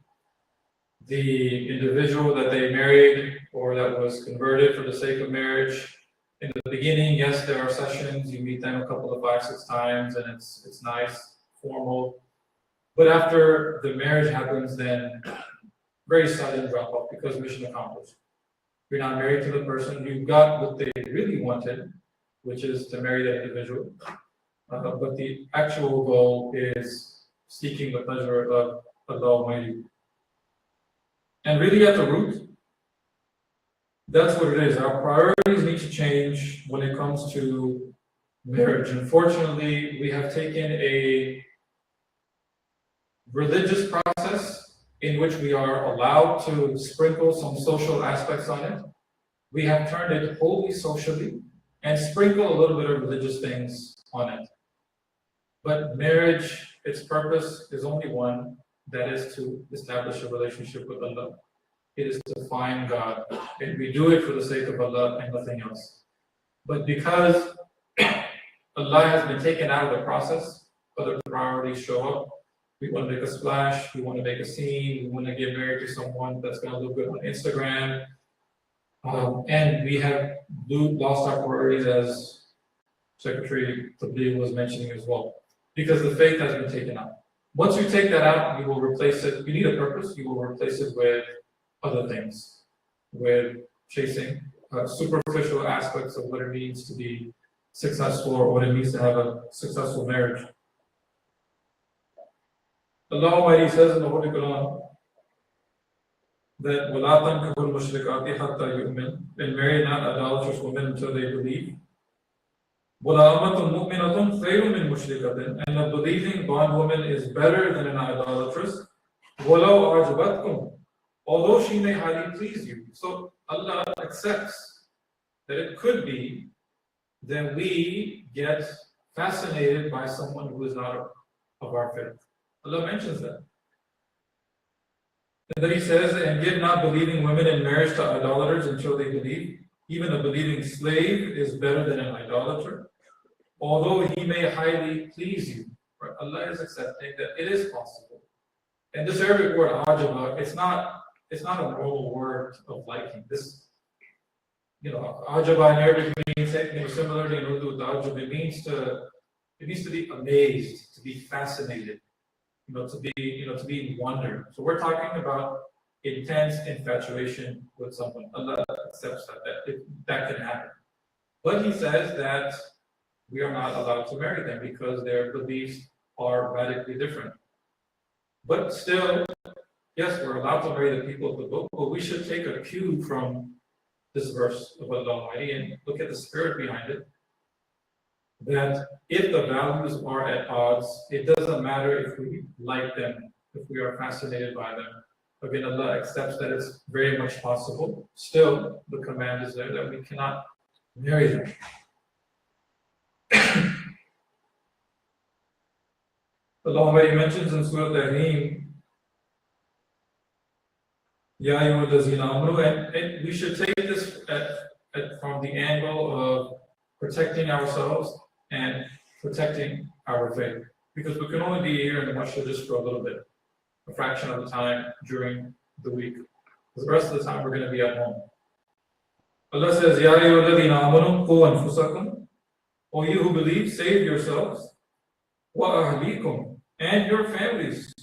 The individual that they married or that was converted for the sake of marriage, in the beginning, yes, there are sessions, you meet them a couple of 5-6 times, and it's nice, formal. But after the marriage happens, then very sudden drop off because mission accomplished. You're not married to the person, you got what they really wanted, which is to marry that individual. But the actual goal is seeking the pleasure of Allah Almighty. And really at the root, that's what it is. Our priorities need to change when it comes to marriage. Unfortunately, we have taken a religious process in which we are allowed to sprinkle some social aspects on it. We have turned it wholly socially and sprinkle a little bit of religious things on it. But marriage, its purpose is only one, that is to establish a relationship with Allah. It is to find God, and we do it for the sake of Allah and nothing else. But because Allah has been taken out of the process, other priorities show up. We want to make a splash, we want to make a scene, we want to get married to someone that's going to look good on Instagram. And we have lost our priorities, as Secretary Tabligh was mentioning as well, because the faith has been taken out. Once you take that out, you will replace it. You need a purpose, you will replace it with other things, with chasing superficial aspects of what it means to be successful or what it means to have a successful marriage. Allah Almighty says in the Holy Quran that وَلَا تَنْكِحُوا الْمُشْرِكَاتِ حَتَّى يُؤْمِنْ, and marry not idolatrous women until they believe. وَلَأَمَّةٌ مُؤْمِنَةٌ خَيْرٌ مِّن مُشْرِكَةٍ, and a believing bondwoman is better than an idolatress. وَلَوْ أَعْجَبَتْكُمْ, although she may highly please you. So Allah accepts that it could be that we get fascinated by someone who is not of our faith. Allah mentions that. And then He says, and give not believing women in marriage to idolaters until they believe. Even a believing slave is better than an idolater, although he may highly please you. Right? Allah is accepting that it is possible. And this Arabic word ajaba, it's not a normal word of liking. This, ajaba in Arabic means similarly in Urdu, ta'ajjub, it means to be amazed, to be fascinated, to be in wonder. So we're talking about intense infatuation with someone. Allah accepts that can happen. But He says that we are not allowed to marry them because their beliefs are radically different. But still, yes, we're allowed to marry the people of the book, but we should take a cue from this verse of Allah Almighty and look at the spirit behind it. That if the values are at odds, it doesn't matter if we like them, if we are fascinated by them. Again, Allah accepts that it's very much possible. Still, the command is there that we cannot marry them. Allah Almighty mentions in Surah Tahrim, Ya ayyuhallazina amanu, and we should take this from the angle of protecting ourselves and protecting our faith. Because we can only be here in the masjid just for a little bit, a fraction of the time during the week. Because the rest of the time we're going to be at home. Allah says, Ya ayyuhalladhina amanu qu anfusakum, O you who believe, save yourselves, wa ahlikum, and your families.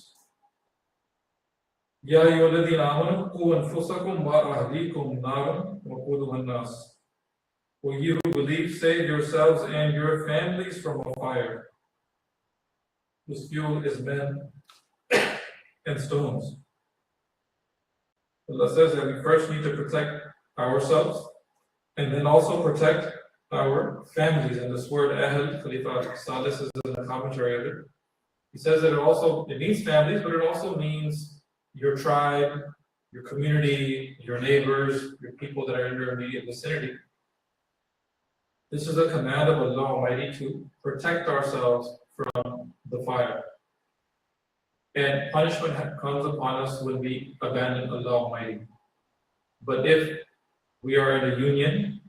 Ya ayyuhalladhina amanu qu anfusakum wa ahlikum naran waquduha an-nas. O you who believe, save yourselves and your families from a fire whose fuel is men and stones. Allah says that we first need to protect ourselves and then also protect our families. And this word ahl, Khalifa Salis is in the commentary of it. He says that it means families, but it also means your tribe, your community, your neighbors, your people that are in your immediate vicinity. This is a command of Allah Almighty to protect ourselves from the fire. And punishment comes upon us when we abandon Allah Almighty. But if we are in a union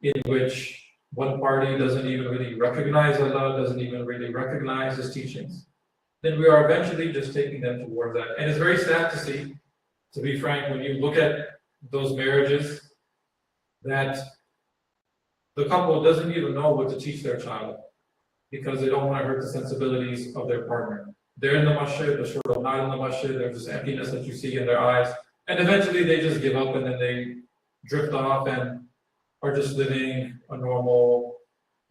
in which one party doesn't even really recognize Allah, doesn't even really recognize His teachings, then we are eventually just taking them towards that. And it's very sad to see, to be frank, when you look at those marriages, that the couple doesn't even know what to teach their child because they don't want to hurt the sensibilities of their partner. They're in the masjid, they're sort of not in the masjid, there's this emptiness that you see in their eyes, and eventually they just give up and then they drift off and are just living a normal,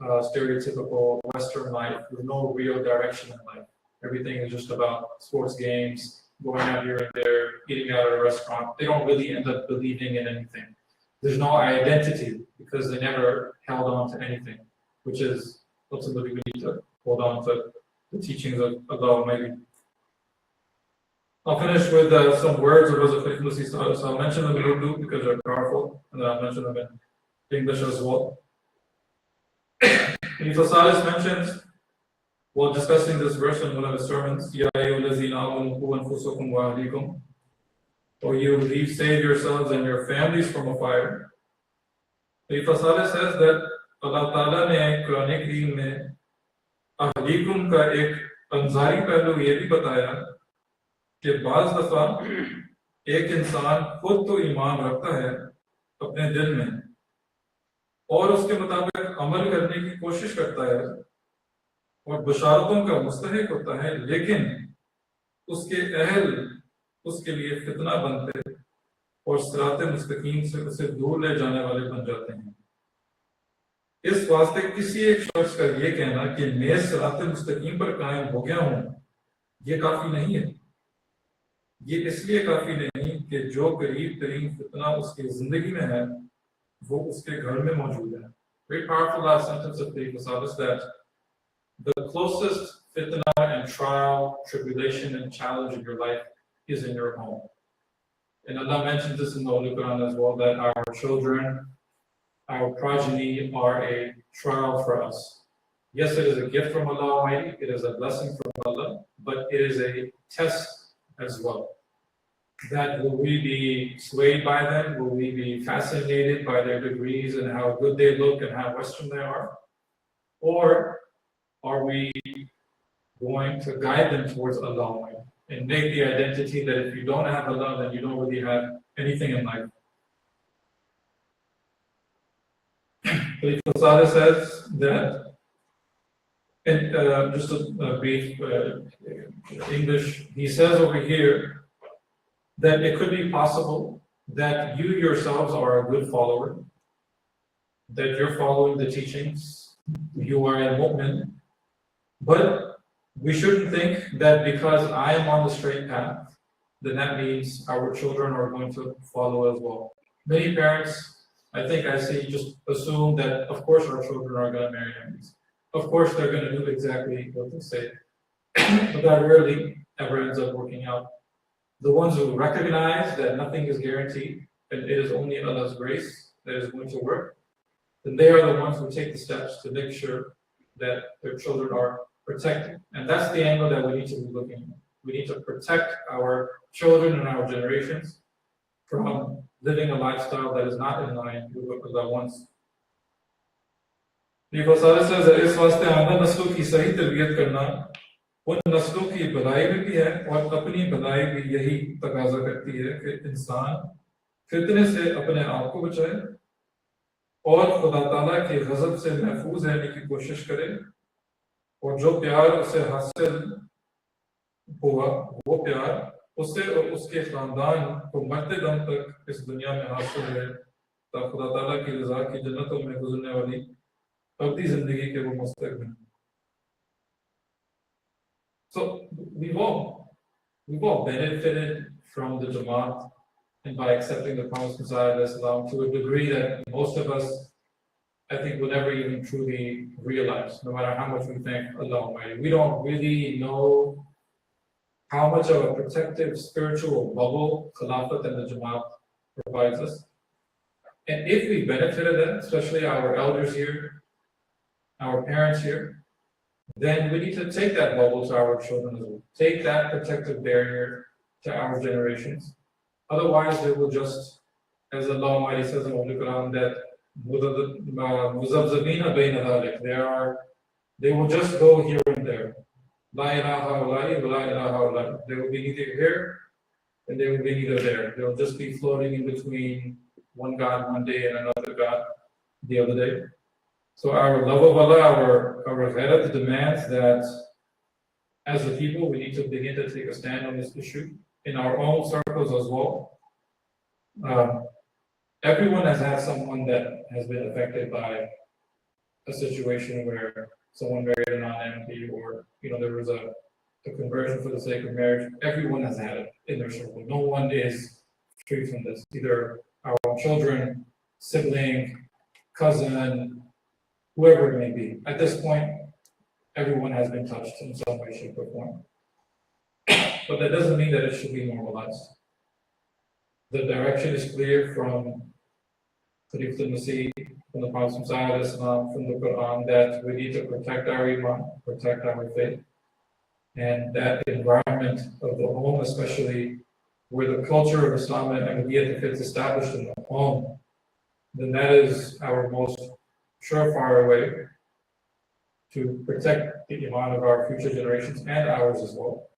stereotypical Western life with no real direction in life. Everything is just about sports games, going out here and there, eating out at a restaurant. They don't really end up believing in anything. There's no identity because they never held on to anything, which is ultimately we need to hold on to the teachings of Allah Almighty. I'll finish with some words of Rasul Muslim. So I'll mention them in Urdu because they're powerful, and then I'll mention them in English as well. Rasul Salis mentions, while discussing this verse in one of his sermons, Ya ayyuhallazina amanu qu anfusakum wa ahlikum, O you who believe, save yourselves and your families from a fire. Rasul Salis says that Allah Ta'ala ne Quran Kareem mein ahlikum ka ek anzari pehlu ye bhi bataya कि बाज़ दफा एक इंसान खुद तो ईमान रखता है अपने दिल में और उसके मुताबिक अमल करने की कोशिश करता है और बशारतों का मुस्तहिक होता है, लेकिन उसके अहल उसके लिए फितना बनते और सिरात मुस्तकीम से उसे दूर ले जाने वाले बन जाते हैं। इस वास्ते किसी एक शख्स का ये कहना कि मैं सिरात मुस्तकीम पर कायम हो गया हूँ, ये काफी नहीं है। ये इसलिए काफी नहीं कि जो करीब तरीन फितना उसकी जिंदगी में है वो उसके घर में मौजूद है। Very powerful last sentence of the Fasad is that the closest fitna and trial, tribulation and challenge in your life is in your home. And Allah mentions this in the Holy Quran as well, that our children, our progeny are a trial for us. Yes, it is a gift from Allah Almighty, it is a blessing from Allah, but it is a test as well. That will we be swayed by them? Will we be fascinated by their degrees and how good they look and how Western they are? Or are we going to guide them towards Allah and make the identity that if you don't have Allah, then you don't really have anything in life? Khalifa Saleh says that, in just a brief English, he says over here that it could be possible that you yourselves are a good follower, that you're following the teachings, you are a mu'min, but we shouldn't think that because I am on the straight path, then that means our children are going to follow as well. Many parents, I think I see, just assume that of course our children are going to marry enemies. Of course they're going to do exactly what they say, but that rarely ever ends up working out. The ones who recognize that nothing is guaranteed and it is only Allah's grace that is going to work, then they are the ones who take the steps to make sure that their children are protected. And that's the angle that we need to be looking at. We need to protect our children and our generations from living a lifestyle that is not in line with what Allah wants. Because Allah says that इस वास्ते आंदा नस्लों की सही तरबियत करना उन नस्लों की भलाई में भी है और अपनी भलाई भी यही तकाजा करती है कि इंसान फितने से अपने आप को बचाए और खुदा ताला के गजब से महफूज रहने की कोशिश करे, और जो प्यार उसे हासिल हुआ वो प्यार उसे और उसके खानदान को मरते दम तक इस दुनिया में हासिल है, ताकि खुदा ताला की रज़ा की जन्नतों में गुजरने वाली अब्दी जिंदगी के वो मुस्तक हैं. So we've all benefited from the jama'at and by accepting the promised Messiah of Islam to a degree that most of us, I think, will never even truly realize, no matter how much we thank Allah Almighty. We don't really know how much of a protective spiritual bubble Khilafat and the Jama'at provides us. And if we benefited that, especially our elders here, our parents here, then we need to take that bubble to our children as well. Take that protective barrier to our generations. Otherwise, they will just, as Allah Almighty says in the Holy Quran, that they will just go here and there. La ilaha illallah, la ilaha illallah. They will be neither here and they will be neither there. They will just be floating in between one God one day and another God the other day. So our love of Allah, our ghairat demands that as a people, we need to begin to take a stand on this issue in our own circles as well. Everyone has had someone that has been affected by a situation where someone married a non-MP, or there was a conversion for the sake of marriage. Everyone has had it in their circle. No one is free from this. Either our own children, sibling, cousin, whoever it may be. At this point, everyone has been touched in some way, shape, or form. But that doesn't mean that it should be normalized. The direction is clear from Khalifa al-Masih, from the Prophet from the Quran, that we need to protect our iman, protect our faith. And that environment of the home, especially where the culture of Islam and Ahmadiyya is established in the home, then that is our most surefire way to protect the iman of our future generations and ours as well.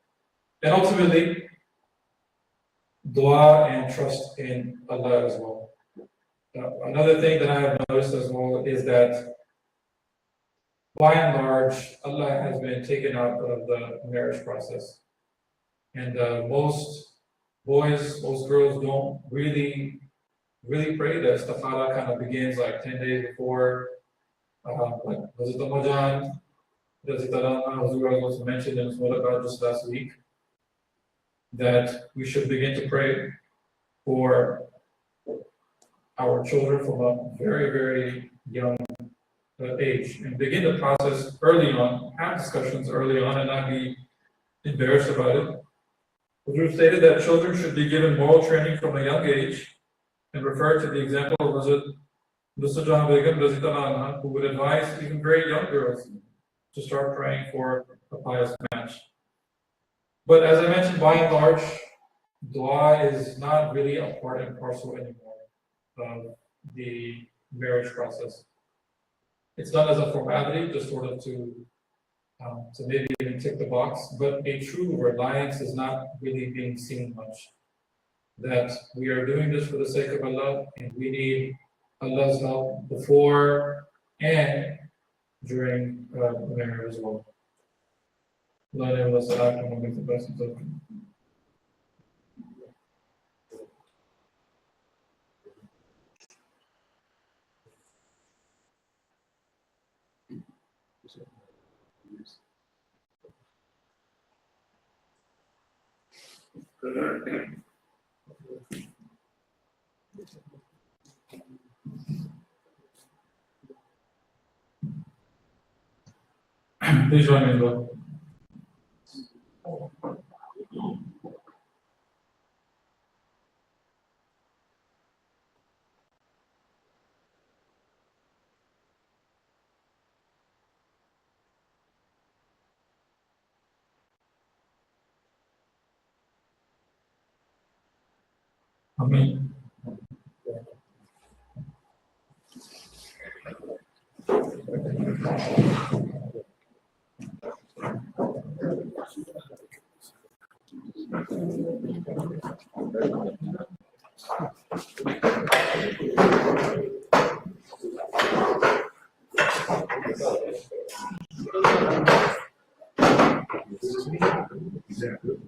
And ultimately, dua and trust in Allah as well. Another thing that I have noticed as well is that by and large, Allah has been taken out of the marriage process. And most boys, most girls don't really pray. The istikhara kind of begins like 10 days before. Like Hazrat Ramadan, Hazrat Hazrat also mentioned in his Mulaqat just last week that we should begin to pray for our children from a very, very young age and begin the process early on, have discussions early on and not be embarrassed about it. Huzur stated that children should be given moral training from a young age and refer to the example of Hazrat Nusrat Begum who would advise even very young girls to start praying for a pious match. But as I mentioned, by and large, dua is not really a part and parcel anymore of the marriage process. It's done as a formality, just sort of to maybe even tick the box, but a true reliance is not really being seen much. That we are doing this for the sake of Allah, and we need Allah's help before and during marriage as well. Allah knows what's the outcome of the blessings of Please join me in dua. Ameen. Exactly.